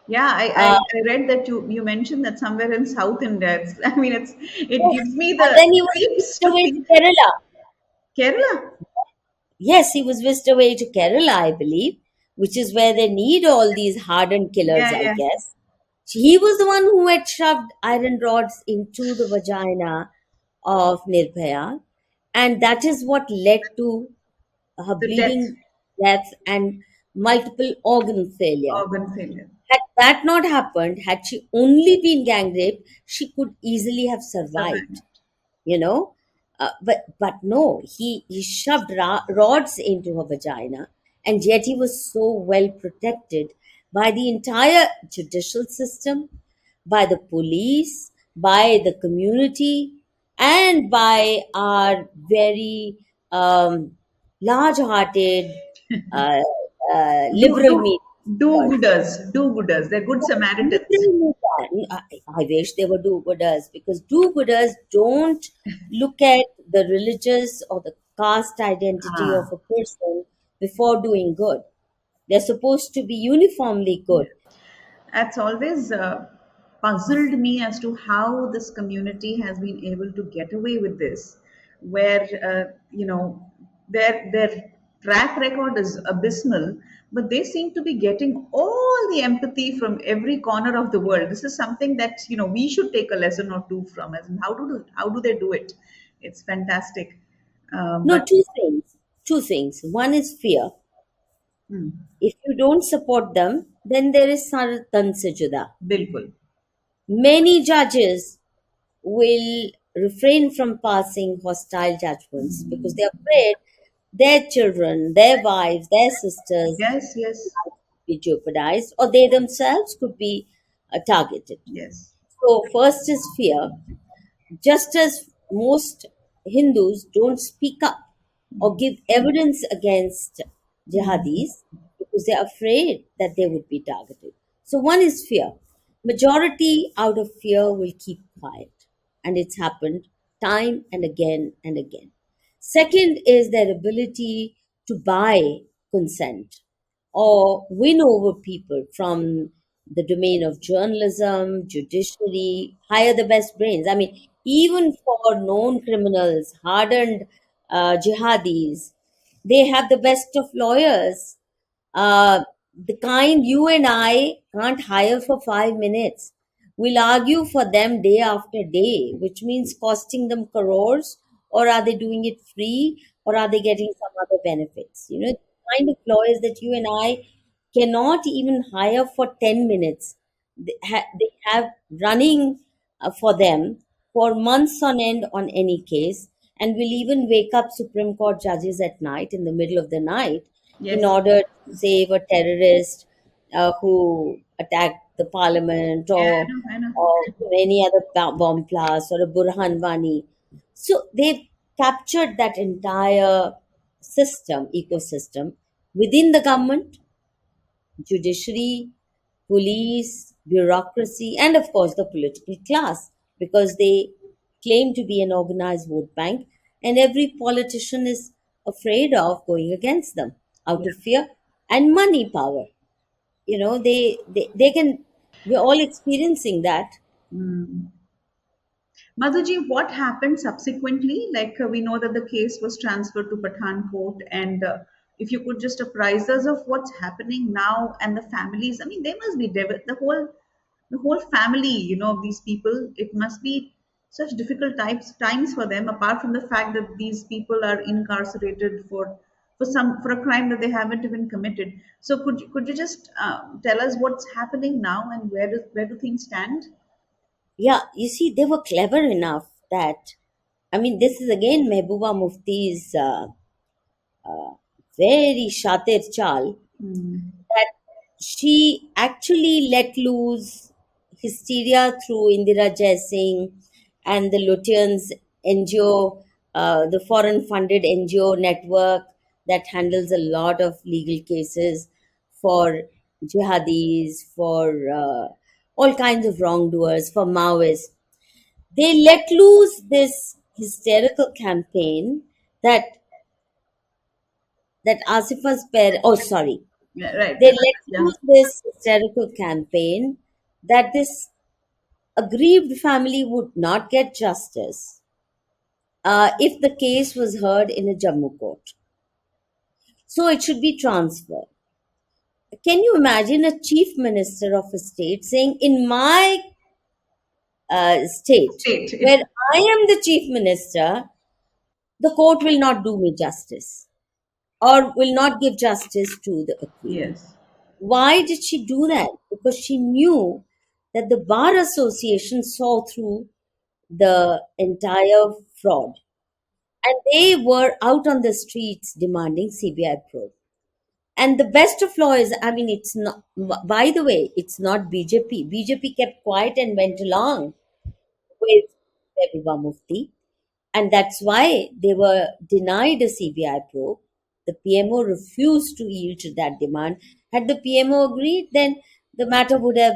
A: Yeah,
B: Uh,
A: I read that you mentioned that somewhere in South India. I mean, it
B: yes,
A: gives me
B: and
A: the
B: then he was
A: creeps
B: whisked
A: to
B: away to
A: think.
B: Kerala.
A: Kerala.
B: Yes, he was whisked away to Kerala, I believe, which is where they need all these hardened killers,
A: Yeah,
B: I
A: yeah.
B: guess. He was the one who had shoved iron rods into the vagina of Nirbhaya, and that is what led to her
A: The death,
B: bleeding death and multiple organ failure.
A: organ failure.
B: Had that not happened, had she only been gang raped, she could easily have
A: Survived.
B: survived, you know. But no, he shoved rods into her vagina, and yet he was so well protected by the entire judicial system, by the police, by the community, and by our very large-hearted uh,
A: Do
B: liberal
A: do
B: media.
A: do-gooders, do-gooders. They're good Samaritans.
B: Literally, I wish they were do-gooders, because do-gooders don't look at the religious or the caste identity of
A: Ah.
B: a person before doing good. They're supposed to be uniformly good.
A: That's always puzzled me as to how this community has been able to get away with this, where their track record is abysmal, but they seem to be getting all the empathy from every corner of the world. This is something that we should take a lesson or two from. As in how do they do it? It's fantastic,
B: No,
A: but
B: two things. Two things. One is fear.
A: hmm,
B: If you don't support them, then there is saratan sujuda.
A: bilkul.
B: Many judges will refrain from passing hostile judgments because they're afraid their children, their wives, their sisters
A: Yes, yes,
B: could be jeopardized, or they themselves could be targeted.
A: yes.
B: So, first is fear. Just as most Hindus don't speak up or give evidence against jihadis because they're afraid that they would be targeted. So, one is fear. Majority out of fear will keep quiet, and it's happened time and again and again. Second is their ability to buy consent or win over people from the domain of journalism, judiciary, hire the best brains. I mean, even for known criminals, hardened jihadis, they have the best of lawyers, the kind you and I can't hire for 5 minutes. We'll argue for them day after day, which means costing them crores, or are they doing it free, or are they getting some other benefits? The kind of lawyers that you and I cannot even hire for 10 minutes. They have running for them for months on end on any case, and will even wake up Supreme Court judges at night, in the middle of the night, in
A: Yes.
B: order to save a terrorist who attacked the parliament,
A: Yeah, I know.
B: or any other bomb blast, or a Burhan Wani. So they've captured that entire ecosystem within the government, judiciary, police, bureaucracy, and of course the political class, because they claim to be an organized vote bank, and every politician is afraid of going against them out
A: Yeah.
B: of fear and money power. They can, we're all experiencing that.
A: Mm. Madhuji, what happened subsequently? Like we know that the case was transferred to Pathankot, and if you could just apprise us of what's happening now and the families. I mean, they must be the whole family, of these people. It must be such difficult times for them. Apart from the fact that these people are incarcerated for for a crime that they haven't even committed. So could you just tell us what's happening now and where do things stand?
B: Yeah, you see, they were clever enough that, I mean, this is again Mehbooba Mufti's very shatir chal,
A: Hmm.
B: that she actually let loose hysteria through Indira Jaising and the Lutyens NGO, the foreign funded NGO network that handles a lot of legal cases for jihadis, for all kinds of wrongdoers, for Maoists. They let loose this hysterical campaign that Asifa's parents, oh sorry,
A: Yeah, right.
B: they let
A: Yeah.
B: loose this hysterical campaign that this aggrieved family would not get justice if the case was heard in a Jammu court. So it should be transferred. Can you imagine a chief minister of a state saying, in my state,
A: State.
B: where I am the chief minister, the court will not do me justice or will not give justice to the accused?
A: Yes.
B: Why did she do that? Because she knew that the Bar Association saw through the entire fraud. And they were out on the streets demanding CBI probe. And the best of lawyers, I mean, it's not, by the way, it's not BJP. BJP kept quiet and went along with Mehbooba Mufti. And that's why they were denied a CBI probe. The PMO refused to yield to that demand. Had the PMO agreed, then the matter would have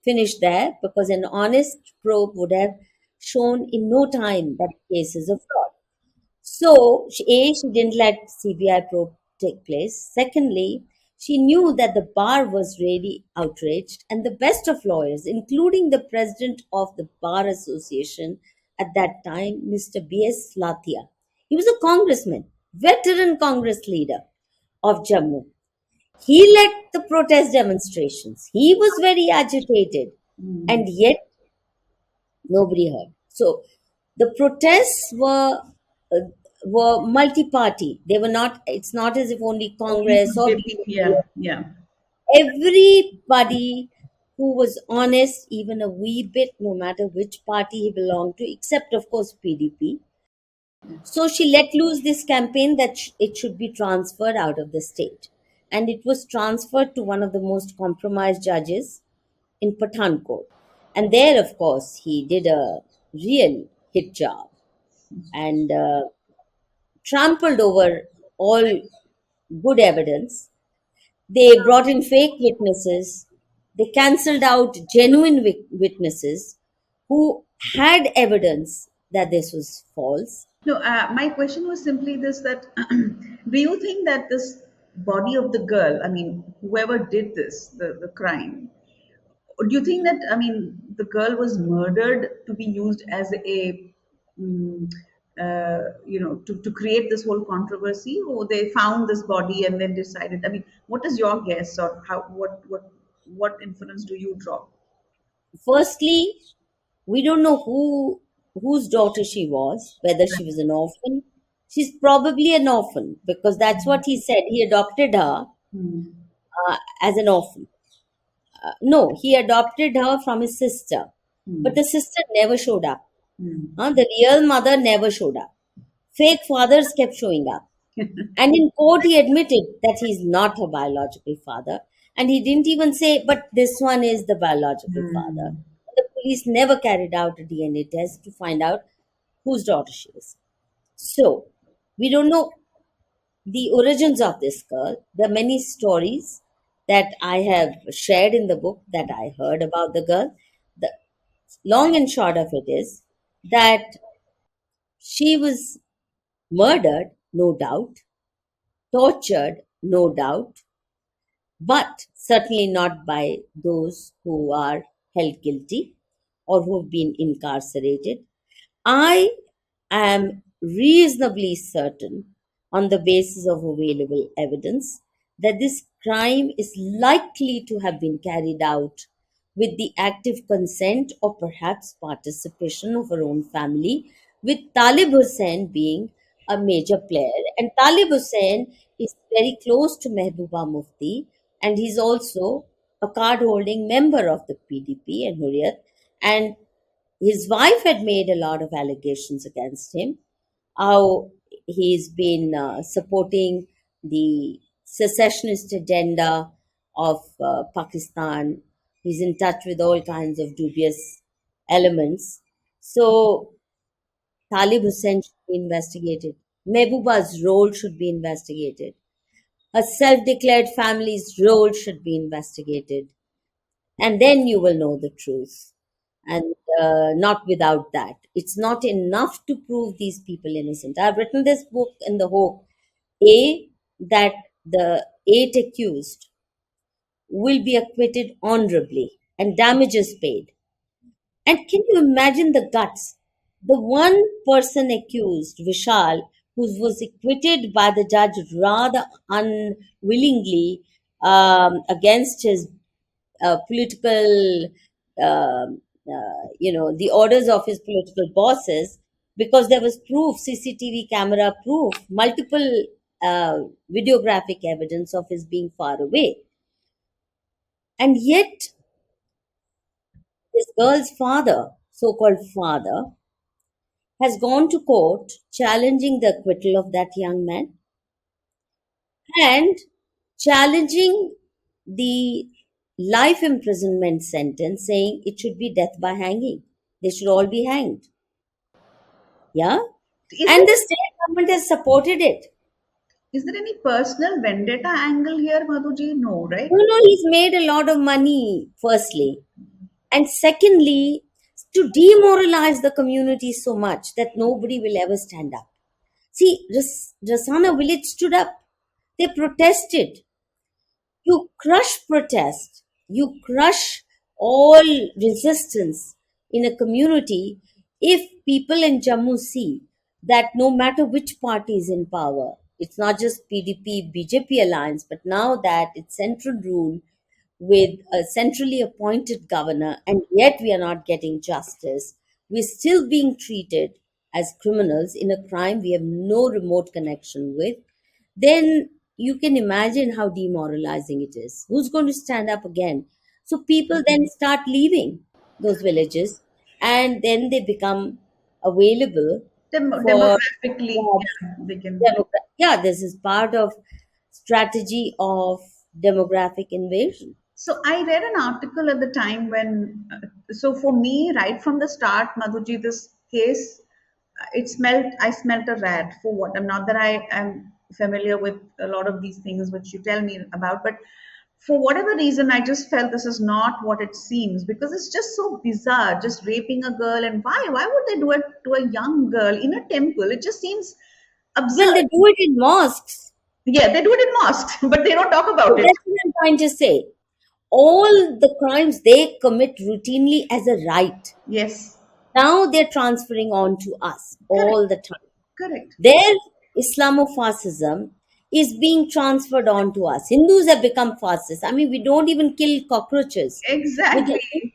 B: finished there, because an honest probe would have shown in no time that the case is a fraud. So, she didn't let CBI probe take place. Secondly, she knew that the bar was really outraged, and the best of lawyers, including the president of the Bar Association at that time, Mr. B.S. Lathia, he was a congressman, veteran Congress leader of Jammu. He led the protest demonstrations. He was very agitated,
A: Hmm.
B: and yet nobody heard. So the protests were multi-party. They were not. It's not as if only
A: Only
B: Congress or
A: BJP.
B: BJP.
A: Yeah. Yeah.
B: Everybody who was honest, even a wee bit, no matter which party he belonged to, except of course PDP. So she let loose this campaign that it should be transferred out of the state, and it was transferred to one of the most compromised judges in Pathankot. And there, of course, he did a real hit job and trampled over all good evidence. They brought in fake witnesses. They cancelled out genuine witnesses who had evidence that this was false.
A: No, my question was simply this: that do you think that this body of the girl, I mean, whoever did this, the crime, do you think that, I mean, the girl was murdered to be used as a, mm, to create this whole controversy, or they found this body and then decided? I mean, what is your guess, or what inference do you draw?
B: Firstly, we don't know whose daughter she was, whether she was an orphan. She's probably an orphan because that's what he said. He adopted her
A: Hmm.
B: as an orphan. No, he adopted her from his sister, but
A: Hmm.
B: the sister never showed up.
A: Hmm.
B: The real mother never showed up. Fake fathers kept showing up. And in court, he admitted that he's not her biological father. And he didn't even say, but this one is the biological father.
A: Hmm.
B: The police never carried out a DNA test to find out whose daughter she is. So, we don't know the origins of this girl. There are many stories that I have shared in the book that I heard about the girl. The long and short of it is that she was murdered, no doubt, tortured, no doubt, but certainly not by those who are held guilty or who have been incarcerated. I am reasonably certain, on the basis of available evidence, that this crime is likely to have been carried out with the active consent or perhaps participation of her own family, with Talib Hussain being a major player. And Talib Hussain is very close to Mehbooba Mufti, and he's also a card holding member of the PDP and Hurriyat. And his wife had made a lot of allegations against him, how he's been supporting the secessionist agenda of Pakistan. He's in touch with all kinds of dubious elements. So Talib Hussain should be investigated. Mehbooba's role should be investigated. A self declared family's role should be investigated. And then you will know the truth. And not without that. It's not enough to prove these people innocent. I've written this book in the hope A, that the eight accused will be acquitted honorably and damages paid. And can you imagine the guts? The one person accused, Vishal, who was acquitted by the judge rather unwillingly against his political, the orders of his political bosses, because there was proof, CCTV camera proof, multiple uh, videographic evidence of his being far away. And yet, this girl's father, so called father, has gone to court challenging the acquittal of that young man and challenging the life imprisonment sentence, saying it should be death by hanging. They should all be hanged. Yeah?
A: Is
B: And
A: there
B: the state government has supported it.
A: is there any personal vendetta angle here, Madhuji? No, right?
B: You know, he's made a lot of money, firstly. And secondly, to demoralize the community so much that nobody will ever stand up. See, Rasana village stood up. They protested. You crush protest, you crush all resistance in a community if people in Jammu see that no matter which party is in power, it's not just PDP BJP alliance, but now that it's central rule with a centrally appointed governor, and yet we are not getting justice. We're still being treated as criminals in a crime we have no remote connection with. Then you can imagine how demoralizing it is. Who's going to stand up again? So people then start leaving those villages, and then they become available for
A: Demographically,
B: jobs.
A: yeah, they can.
B: Yeah, this is part of strategy of demographic invasion.
A: So I read an article at the time when, so for me, right from the start, Madhuji, this case, I smelt a rat for what? I'm not that I am familiar with a lot of these things which you tell me about, but for whatever reason, I just felt this is not what it seems because it's just so bizarre, just raping a girl. And why? Why would they do it to a young girl in a temple? It just seems
B: Well, they
A: absurd.
B: do it in mosques.
A: Yeah, they do it in mosques, but they don't talk
B: So
A: about it.
B: that's what I'm trying to say. All the crimes they commit routinely as a right,
A: Yes,
B: now they're transferring on to us
A: correct,
B: all the time.
A: correct.
B: Their Islamopascism is being transferred on to us. Hindus have become fascists. I mean, we don't even kill cockroaches with the
A: Exactly.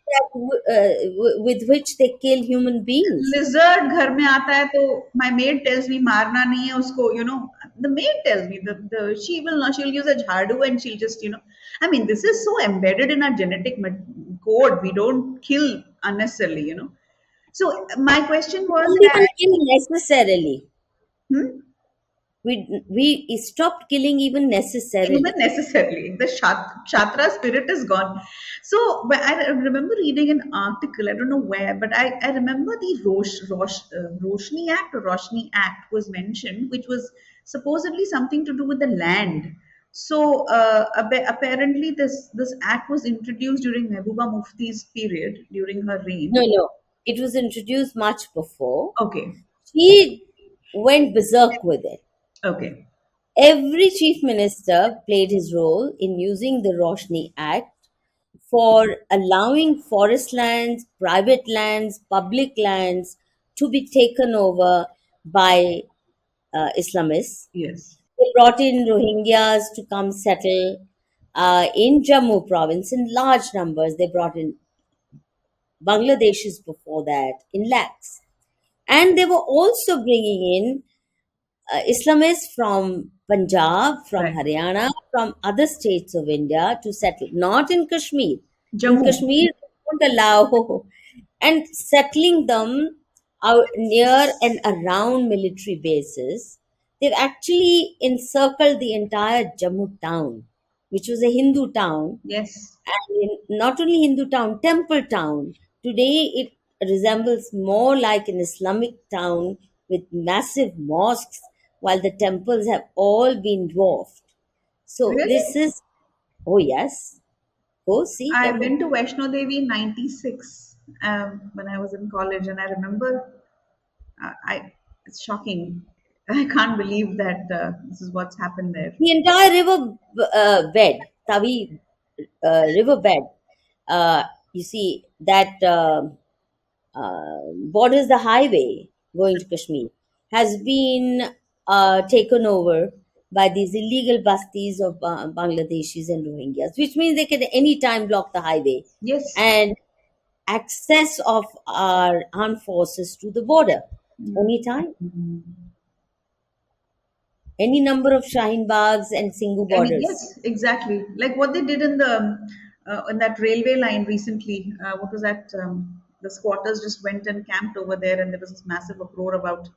B: with which they kill human beings.
A: Lizard घर में आता है तो my maid tells me मारना नहीं है उसको, the maid tells me the she will not, she'll use a jhadu and she'll just, I mean, this is so embedded in our genetic code. We don't kill unnecessarily. So my question was
B: Don't even
A: that,
B: kill necessarily.
A: hmm?
B: We stopped killing even
A: Even
B: necessarily.
A: necessarily the chatra spirit is gone. So but I remember reading an article, I don't know where, but I remember the Roshni Act or Roshni Act was mentioned, which was supposedly something to do with the land. So apparently this act was introduced during Mehbooba Mufti's period during her
B: No,
A: reign.
B: no. It was introduced much before.
A: Okay,
B: She went berserk with it.
A: okay,
B: Every chief minister played his role in using the Roshni Act for allowing forest lands, private lands, public lands to be taken over by Islamists.
A: yes,
B: They brought in Rohingyas to come settle in Jammu province in large numbers. They brought in Bangladeshis before that in lakhs. And they were also bringing in Islamists from Punjab, from
A: Right.
B: Haryana, from other states of India to settle, not in Kashmir. In
A: Jammu.
B: Kashmir, they don't allow, and settling them out near and around military bases. They've actually encircled the entire Jammu town, which was a Hindu town,
A: Yes.
B: and not only Hindu town, temple town. Today it resembles more like an Islamic town with massive mosques, while the temples have all been dwarfed. So this
A: Really?
B: is, oh yes, go see
A: I
B: Jammu.
A: went to Vaishno Devi in '96 when I was in college, and I remember I it's shocking. I can't believe that this is what's happened there.
B: The entire river bed, Tavi river bed, uh, you see that borders the highway going to Kashmir, has been taken over by these illegal bastis of Bangladeshis and Rohingyas, which means they can any time block the highway
A: Yes.
B: and access of our armed forces to the border anytime. Any number of Shaheen Bags and Singhu
A: I mean,
B: borders.
A: yes, exactly. Like what they did in that railway line recently. What was that? The squatters just went and camped over there, and there was this massive uproar about.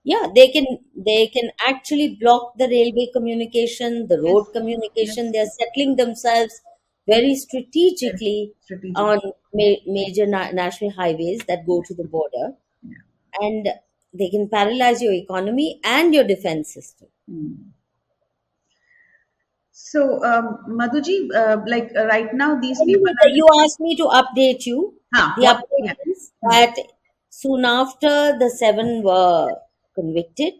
B: Yeah, they can actually block the railway communication, the road
A: Yes,
B: communication.
A: yes,
B: They're settling themselves very
A: very
B: strategically
A: strategic.
B: on major national highways that go to the border,
A: Yeah.
B: and they can paralyze your economy and your defense system.
A: So, Madhuji, right now, these people
B: Anyway,
A: are.
B: you asked me to update you. The
A: What?
B: update
A: Yeah.
B: is that soon after the seven were convicted,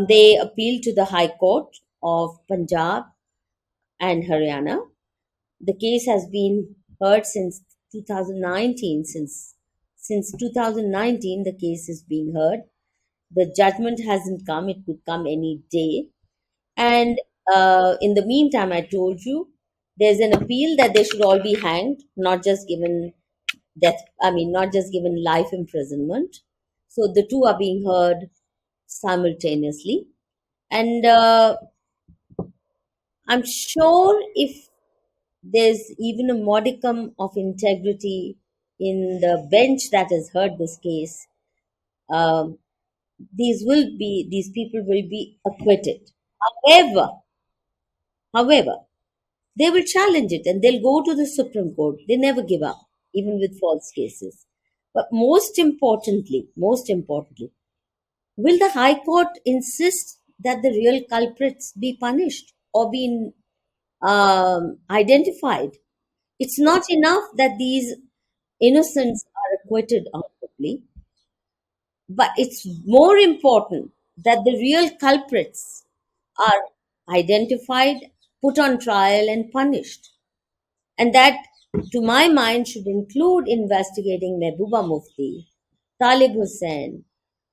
B: they appealed to the High Court of Punjab and Haryana. The case has been heard since 2019. Since 2019, the case is being heard. The judgment hasn't come. It could come any day. And in the meantime, I told you there's an appeal that they should all be hanged, not just given death. I mean, not just given life imprisonment. So the two are being heard simultaneously. And I'm sure if there's even a modicum of integrity in the bench that has heard this case, um, these people will be acquitted. However, however, they will challenge it and they'll go to the Supreme Court. They never give up, even with false cases. But most importantly, will the High Court insist that the real culprits be punished or be identified? It's not enough that these innocents are acquitted honorably, but it's more important that the real culprits are identified, put on trial, and punished. And that, to my mind, should include investigating Mehbooba Mufti, Talib Hussain,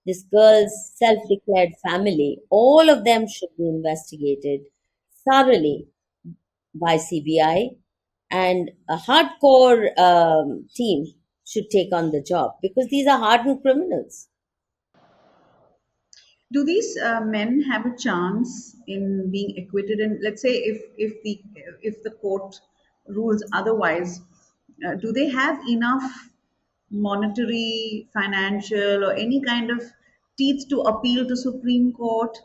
B: this girl's self declared family. All of them should be investigated thoroughly by CBI, and a hardcore team should take on the job because these are hardened criminals.
A: Do these men have a chance in being acquitted? And let's say if the court rules otherwise, do they have enough monetary, financial, or any kind of teeth to appeal to Supreme Court?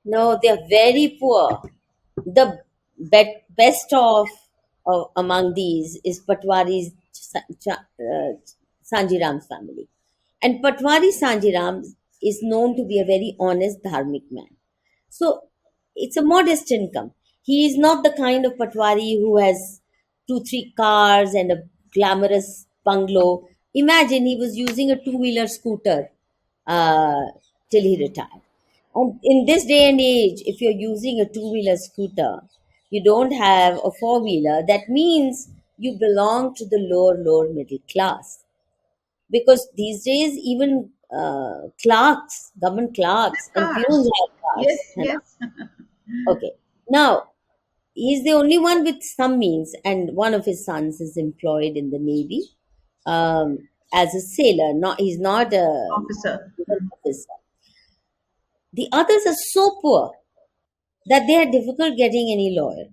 B: No, they are very poor. The best of among these is Patwari's Sanjiram's family. And Patwari Sanjiram is known to be a very honest dharmic man. So it's a modest income. He is not the kind of Patwari who has two, three cars and a glamorous bungalow. Imagine he was using a two-wheeler scooter uh, till he retired. And in this day and age, if you're using a two-wheeler scooter, you don't have a four-wheeler, that means you belong to the lower middle class. Because these days, even clerks, government clerks, and peons
A: Cars.
B: have
A: Yes,
B: cars. You know?
A: yes.
B: Okay. Now, he's the only one with some means, and one of his sons is employed in the Navy as a sailor. Not he's not a
A: Officer.
B: naval officer. The others are so poor that they had difficult getting any lawyer.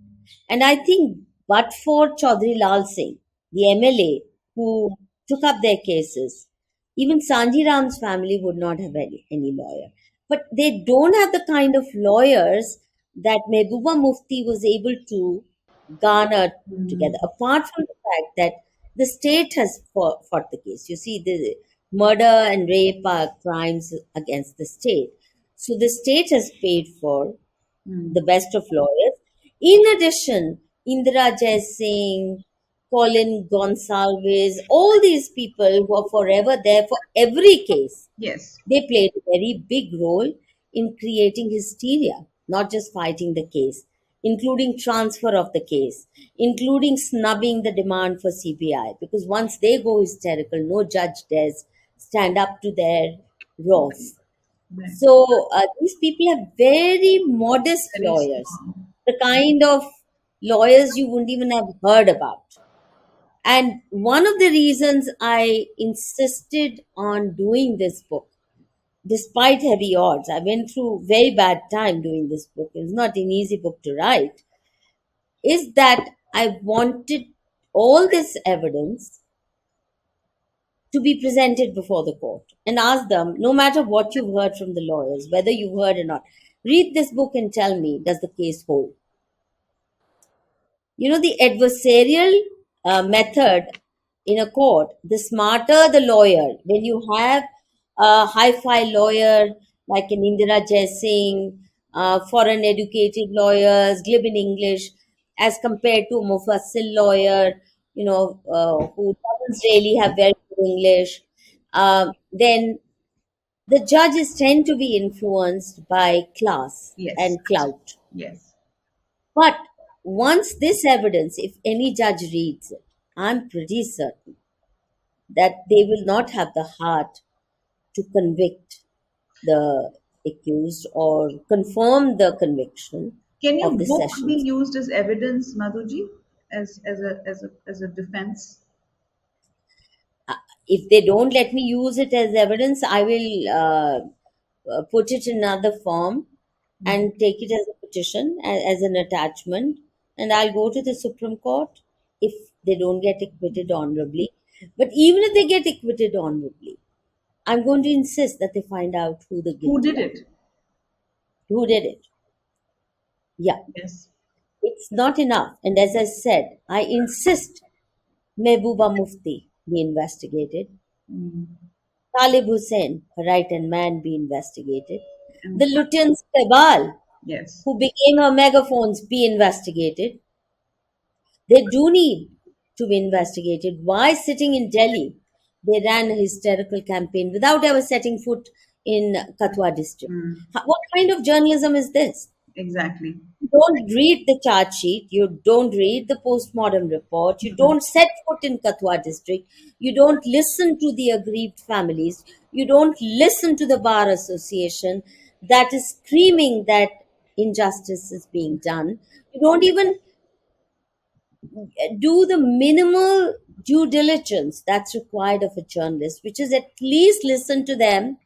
B: And I think, but for Chaudhry Lal Singh, the MLA who took up their cases, even Sanji Ram's family would not have any lawyer. But they don't have the kind of lawyers that Mehbooba Mufti was able to garner together,
A: Mm.
B: apart from the fact that the state has fought the case. You see, the murder and rape are crimes against the state. So the state has paid for the
A: Mm.
B: best of lawyers. In addition, Indira Jai Singh, Colin Gonsalves, all these people who are forever there for every case,
A: Yes.
B: they played a very big role in creating hysteria, not just fighting the case, including transfer of the case, including snubbing the demand for CBI. Because once they go hysterical, no judge dares stand up to their
A: Right.
B: wrath.
A: Right.
B: So these people are very modest
A: Very
B: lawyers,
A: small.
B: the kind of lawyers you wouldn't even have heard about. And one of the reasons I insisted on doing this book, despite heavy odds, I went through very bad time doing this book. It was not an easy book to write. Is that I wanted all this evidence to be presented before the court and ask them, no matter what you've heard from the lawyers, whether you've heard or not, read this book and tell me, does the case hold? You know, the adversarial method in a court, the smarter the lawyer, when you have a hi-fi lawyer like an Indira Jai Singh, foreign educated lawyers, glib in English, as compared to a Mufassil lawyer, who doesn't really have very good English, then the judges tend to be influenced by class
A: Yes.
B: and clout.
A: Yes.
B: But once this evidence, if any judge reads it, I'm pretty certain that they will not have the heart to convict the accused or confirm the conviction
A: Can your
B: of the
A: book be
B: sessions.
A: used as evidence, Madhuji, as a defense?
B: Uh, If they don't let me use it as evidence, I will put it in another form
A: Mm.
B: and take it as a petition, as an attachment, and I'll go to the Supreme Court if they don't get acquitted honorably. But even if they get acquitted honorably, I'm going to insist that they find out who the
A: Who
B: guilty
A: did
B: are,
A: it?
B: who did it. Yeah,
A: Yes.
B: it's not enough. And as I said, I insist Mehbooba Mufti be investigated,
A: Mm.
B: Talib Hussain, her right hand man, be investigated, the
A: And
B: Lutyens cabal
A: yes.
B: who became her megaphones be investigated. They do need to be investigated. Why sitting in Delhi, they ran a hysterical campaign without ever setting foot in Kathua district?
A: Mm.
B: What kind of journalism is this?
A: Exactly.
B: You don't read the charge sheet, you don't read the postmortem report, you don't set foot in Kathua district, you don't listen to the aggrieved families, you don't listen to the bar association that is screaming that injustice is being done. You don't even do the minimal due diligence that's required of a journalist, which is at least listen to them,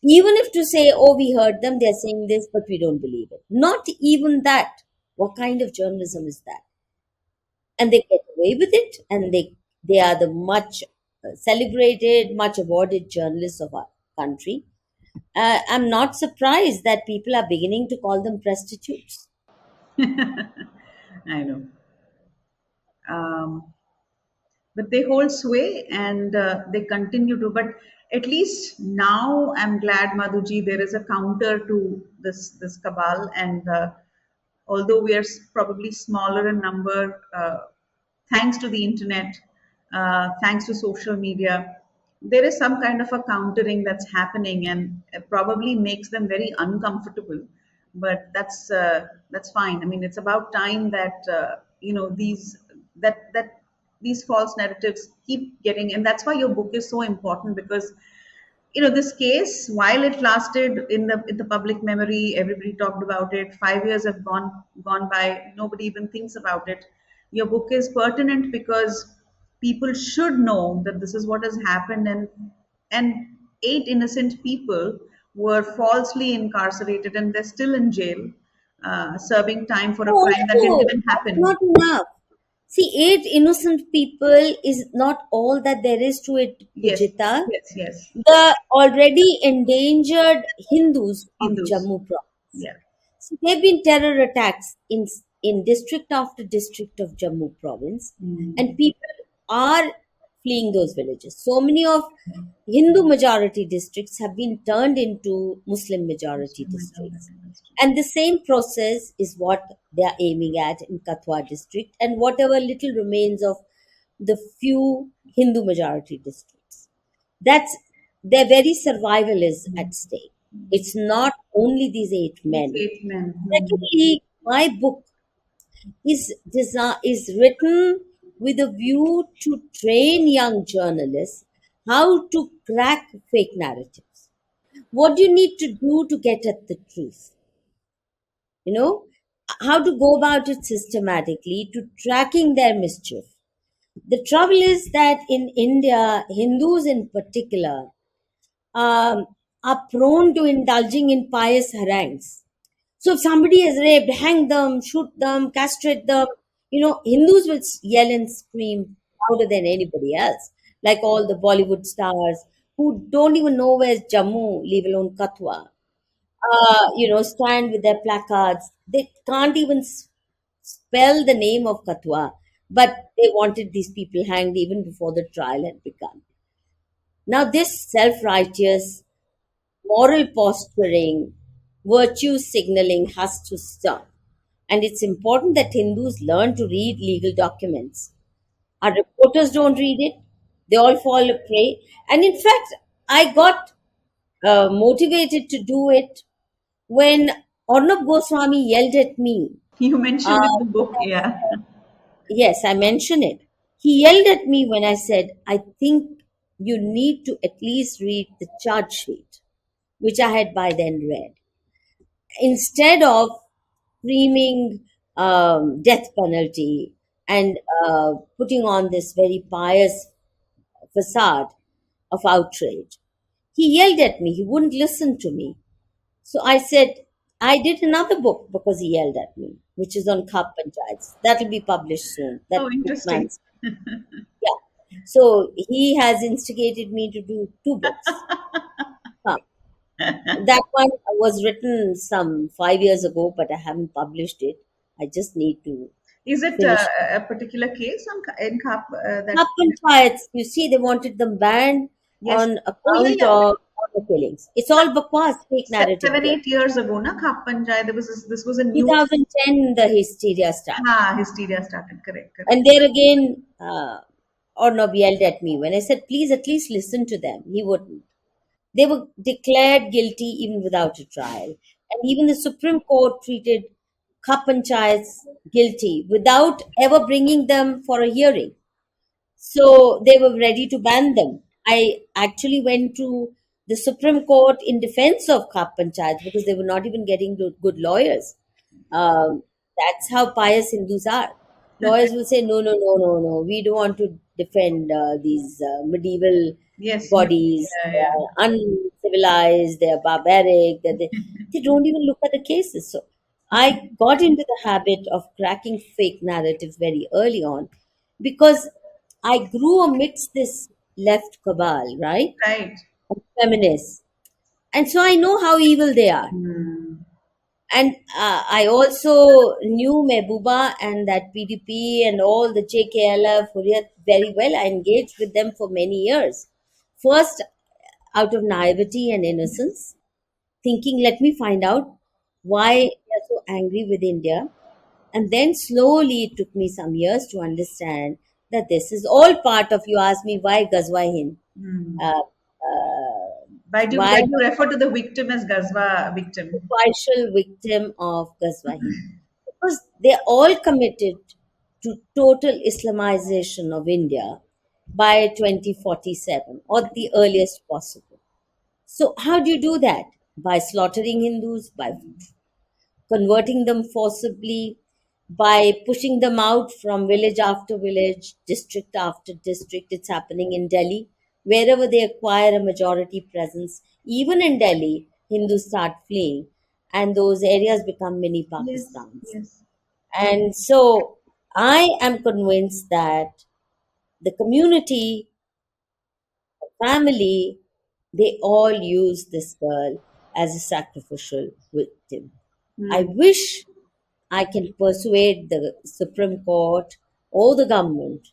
B: even if to say, oh, we heard them, they're saying this, but we don't believe it. Not even that. What kind of journalism is that? And they get away with it, and they are the much celebrated, much awarded journalists of our country. I'm not surprised that people are beginning to call them prostitutes.
A: I know. Um, but they hold sway and they continue to. But at least now, I'm glad, Madhuji, there is a counter to this cabal, and although we are probably smaller in number, thanks to the internet, thanks to social media, there is some kind of a countering that's happening, and it probably makes them very uncomfortable. But that's fine. I mean, it's about time that that these false narratives keep getting, and that's why your book is so important, because this case, while it lasted in the public memory, everybody talked about it. 5 years have gone by, nobody even thinks about it. Your book is pertinent because people should know that this is what has happened, and eight innocent people were falsely incarcerated and they're still in jail, serving time for a crime that didn't
B: Also,
A: even
B: that's
A: happen.
B: not enough. See, 8 innocent people is not all that there is to it,
A: Yes,
B: Pujita.
A: yes, yes.
B: The already endangered Hindus of
A: Hindus.
B: Jammu province.
A: Yeah.
B: So there have been terror attacks in district after district of Jammu province, and
A: Mm.
B: people are fleeing those villages. So many of Hindu majority districts have been turned into Muslim majority
A: Muslim
B: districts.
A: majority district.
B: And the same process is what they are aiming at in Kathua district and whatever little remains of the few Hindu majority districts. That's their very survival is
A: Mm.
B: at stake. It's not only these 8 men.
A: 8 men. Hmm.
B: Secondly, my book is written with a view to train young journalists how to crack fake narratives. What do you need to do to get at the truth? You know, how to go about it systematically to tracking their mischief. The trouble is that in India, Hindus in particular um, are prone to indulging in pious harangues. So if somebody is raped, hang them, shoot them, castrate them. Hindus will yell and scream louder than anybody else, like all the Bollywood stars who don't even know where's Jammu, leave alone Kathua. Stand with their placards. They can't even spell the name of Kathua, but they wanted these people hanged even before the trial had begun. Now, this self righteous, moral posturing, virtue signaling has to stop. And it's important that Hindus learn to read legal documents. Our reporters don't read it, they all fall a prey. And in fact, I got motivated to do it when Arnab Goswami yelled at me.
A: You
B: Uh,
A: mentioned in the
B: when
A: book,
B: I
A: yeah.
B: said, yes, I mentioned it. He yelled at me when I said, I think you need to at least read the charge sheet, which I had by then read, instead of screaming death penalty and putting on this very pious facade of outrage. He yelled at me. He wouldn't listen to me. So I said, I did another book because he yelled at me, which is on Khap Panchayats. That'll be published soon.
A: Oh,
B: That book
A: interesting.
B: man's, yeah. So he has instigated me to do two books. Huh. That one was written some 5 years ago, but I haven't published it. I just need to
A: Is it
B: finish.
A: a particular case in Khap that?
B: Khap Panchayats, you see, they wanted them banned
A: Yes.
B: on
A: Oh, yeah,
B: account
A: yeah.
B: of honor killings. It's all bakwas, fake narrative
A: Seven,
B: there.
A: 8 years ago, na Khap Panchayat, this was a news.
B: 2010, the hysteria started.
A: Hysteria started. Correct, correct.
B: And there again, Arnab yelled at me when I said, please at least listen to them. He wouldn't. They were declared guilty even without a trial. And even the Supreme Court treated Khap Panchayats guilty without ever bringing them for a hearing. So they were ready to ban them. I actually went to the Supreme Court in defense of Khap Panchayats because they were not even getting good lawyers. That's how pious Hindus are. Lawyers will say, no, no, no, no, no, we don't want to defend these medieval
A: Yes.
B: bodies.
A: Yeah,
B: They
A: yeah.
B: are uncivilized, they are barbaric, they don't even look at the cases. So I got into the habit of cracking fake narratives very early on because I grew amidst this left cabal, right?
A: Right.
B: Of feminists. And so I know how evil they are.
A: Hmm.
B: And I also knew Mehbooba and that PDP and all the JKLF Hurriyat very well. I engaged with them for many years. First, out of naivety and innocence, thinking, let me find out why they're so angry with India. And then slowly it took me some years to understand that this is all part of, you asked me why Ghazwa Hind?
A: Hmm.
B: Uh, uh,
A: Why
B: why
A: do you refer to the victim as Gazwa
B: the
A: victim?
B: partial victim of Ghazwa Hind? Because they're all committed to total Islamization of India by 2047 or the earliest possible. So, how do you do that? By slaughtering Hindus, by converting them forcibly, by pushing them out from village after village, district after district. It's happening in Delhi. Wherever they acquire a majority presence, even in Delhi, Hindus start fleeing, and those areas become mini
A: Yes,
B: Pakistans.
A: yes.
B: And so I am convinced that the community, family, they all use this girl as a sacrificial victim. I
A: Hmm.
B: wish I can persuade the Supreme Court or the government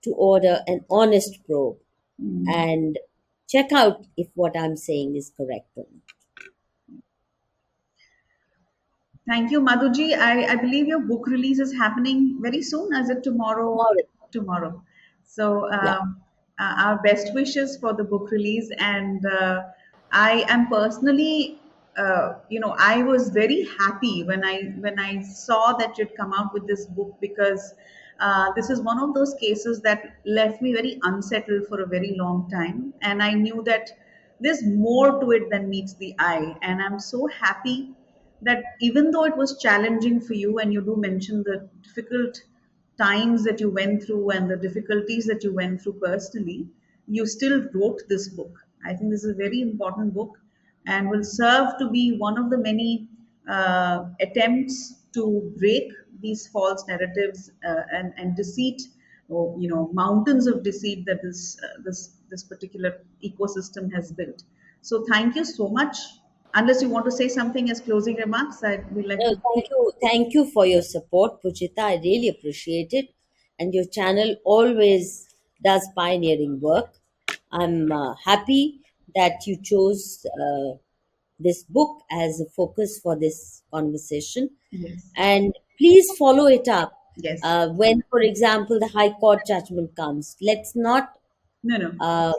B: to order an honest probe
A: Hmm.
B: and check out if what I'm saying is correct or not.
A: Thank you, Madhuji. I believe your book release is happening very soon. Is it tomorrow or
B: Tomorrow.
A: tomorrow? So,
B: Yeah.
A: our best wishes for the book release. And I am personally, I was very happy when I saw that you'd come out with this book because this is one of those cases that left me very unsettled for a very long time. And I knew that there's more to it than meets the eye. And I'm so happy that even though it was challenging for you, and you do mention the difficult times that you went through and the difficulties that you went through personally, you still wrote this book. I think this is a very important book and will serve to be one of the many attempts to break these false narratives and deceit, or mountains of deceit that this particular ecosystem has built. So thank you so much. Unless you want to say something as closing remarks, I would like
B: No,
A: to.
B: thank you. Thank you for your support, Pujita. I really appreciate it. And your channel always does pioneering work. I'm happy that you chose this book as a focus for this conversation.
A: Yes,
B: And please follow it up.
A: yes.
B: When, for example, the High Court judgment comes,
A: No, no.
B: uh,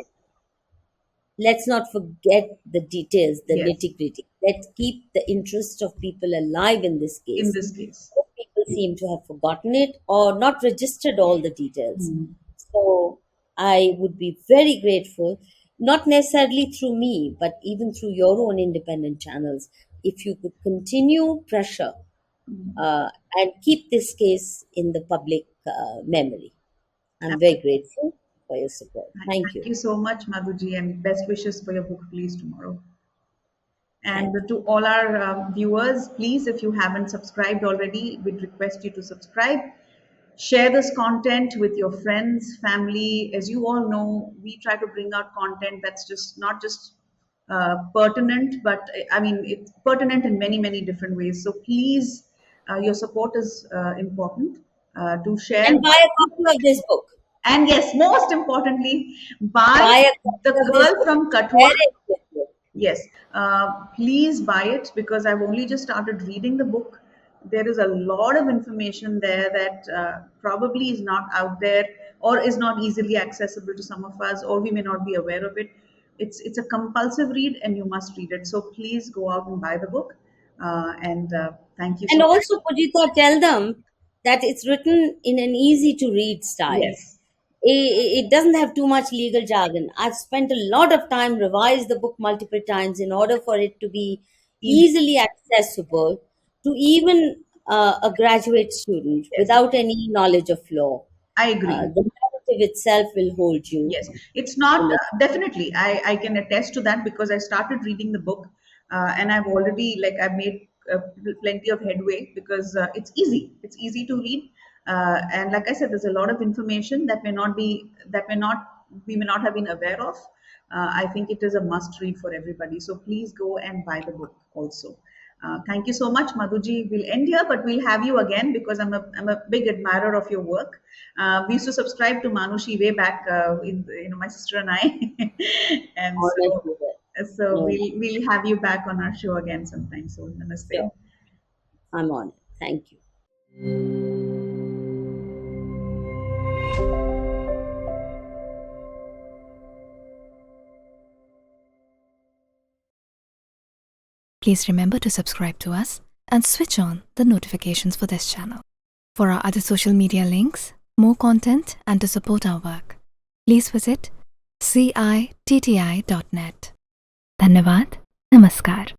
B: let's not forget the details, the
A: Yes,
B: nitty gritty. Let's keep the interest of people alive in this
A: in
B: case.
A: this case.
B: People seem to have forgotten it or not registered all the details.
A: Hmm.
B: So I would be very grateful, not necessarily through me, but even through your own independent channels, if you could continue pressure and keep this case in the public memory. I'm very
A: Absolutely.
B: grateful for your support. Thank
A: Thank
B: you.
A: you so much, Madhuji, and best wishes for your book release tomorrow.
B: Thank
A: And to all our viewers, please, if you haven't subscribed already, we'd request you to subscribe. Share this content with your friends, family. As you all know, we try to bring out content that's just not just pertinent, but I mean, it's pertinent in many, many different ways. So please, your support is important. Do share.
B: And buy a copy of this book.
A: And yes, most importantly, buy
B: Buy a
A: The
B: copy of this
A: Girl
B: book and
A: from Kathua.
B: share it with you.
A: Yes, please buy it because I've only just started reading the book. There is a lot of information there that probably is not out there or is not easily accessible to some of us, or we may not be aware of it. It's a compulsive read, and you must read it. So please go out and buy the book. And thank you so
B: And
A: much.
B: also, Pujita, tell them that it's written in an easy to read style.
A: Yes,
B: It doesn't have too much legal jargon. I've spent a lot of time revised the book multiple times in order for it to be
A: easy.
B: easily accessible to even a graduate student
A: Yes,
B: without any knowledge of law.
A: I agree.
B: The narrative itself will hold you
A: Yes, it's not
B: in it.
A: definitely. I can attest to that because I started reading the book, and I've already I've made plenty of headway because it's easy. It's easy to read, and like I said, there's a lot of information that we may not have been aware of. I think it is a must read for everybody. So please go and buy the book also. Thank you so much, Madhuji. We'll end here, but we'll have you again because I'm a big admirer of your work. We used to subscribe to Manushi way back, my sister and I, and
B: Honored
A: so
B: to hear.
A: so
B: No,
A: we'll have you back on our show again sometime. So namaste.
B: sure. I'm on it. Thank you.
C: Please remember to subscribe to us and switch on the notifications for this channel. For our other social media links, more content, and to support our work, please visit citti.net. Dhanyavad. Namaskar.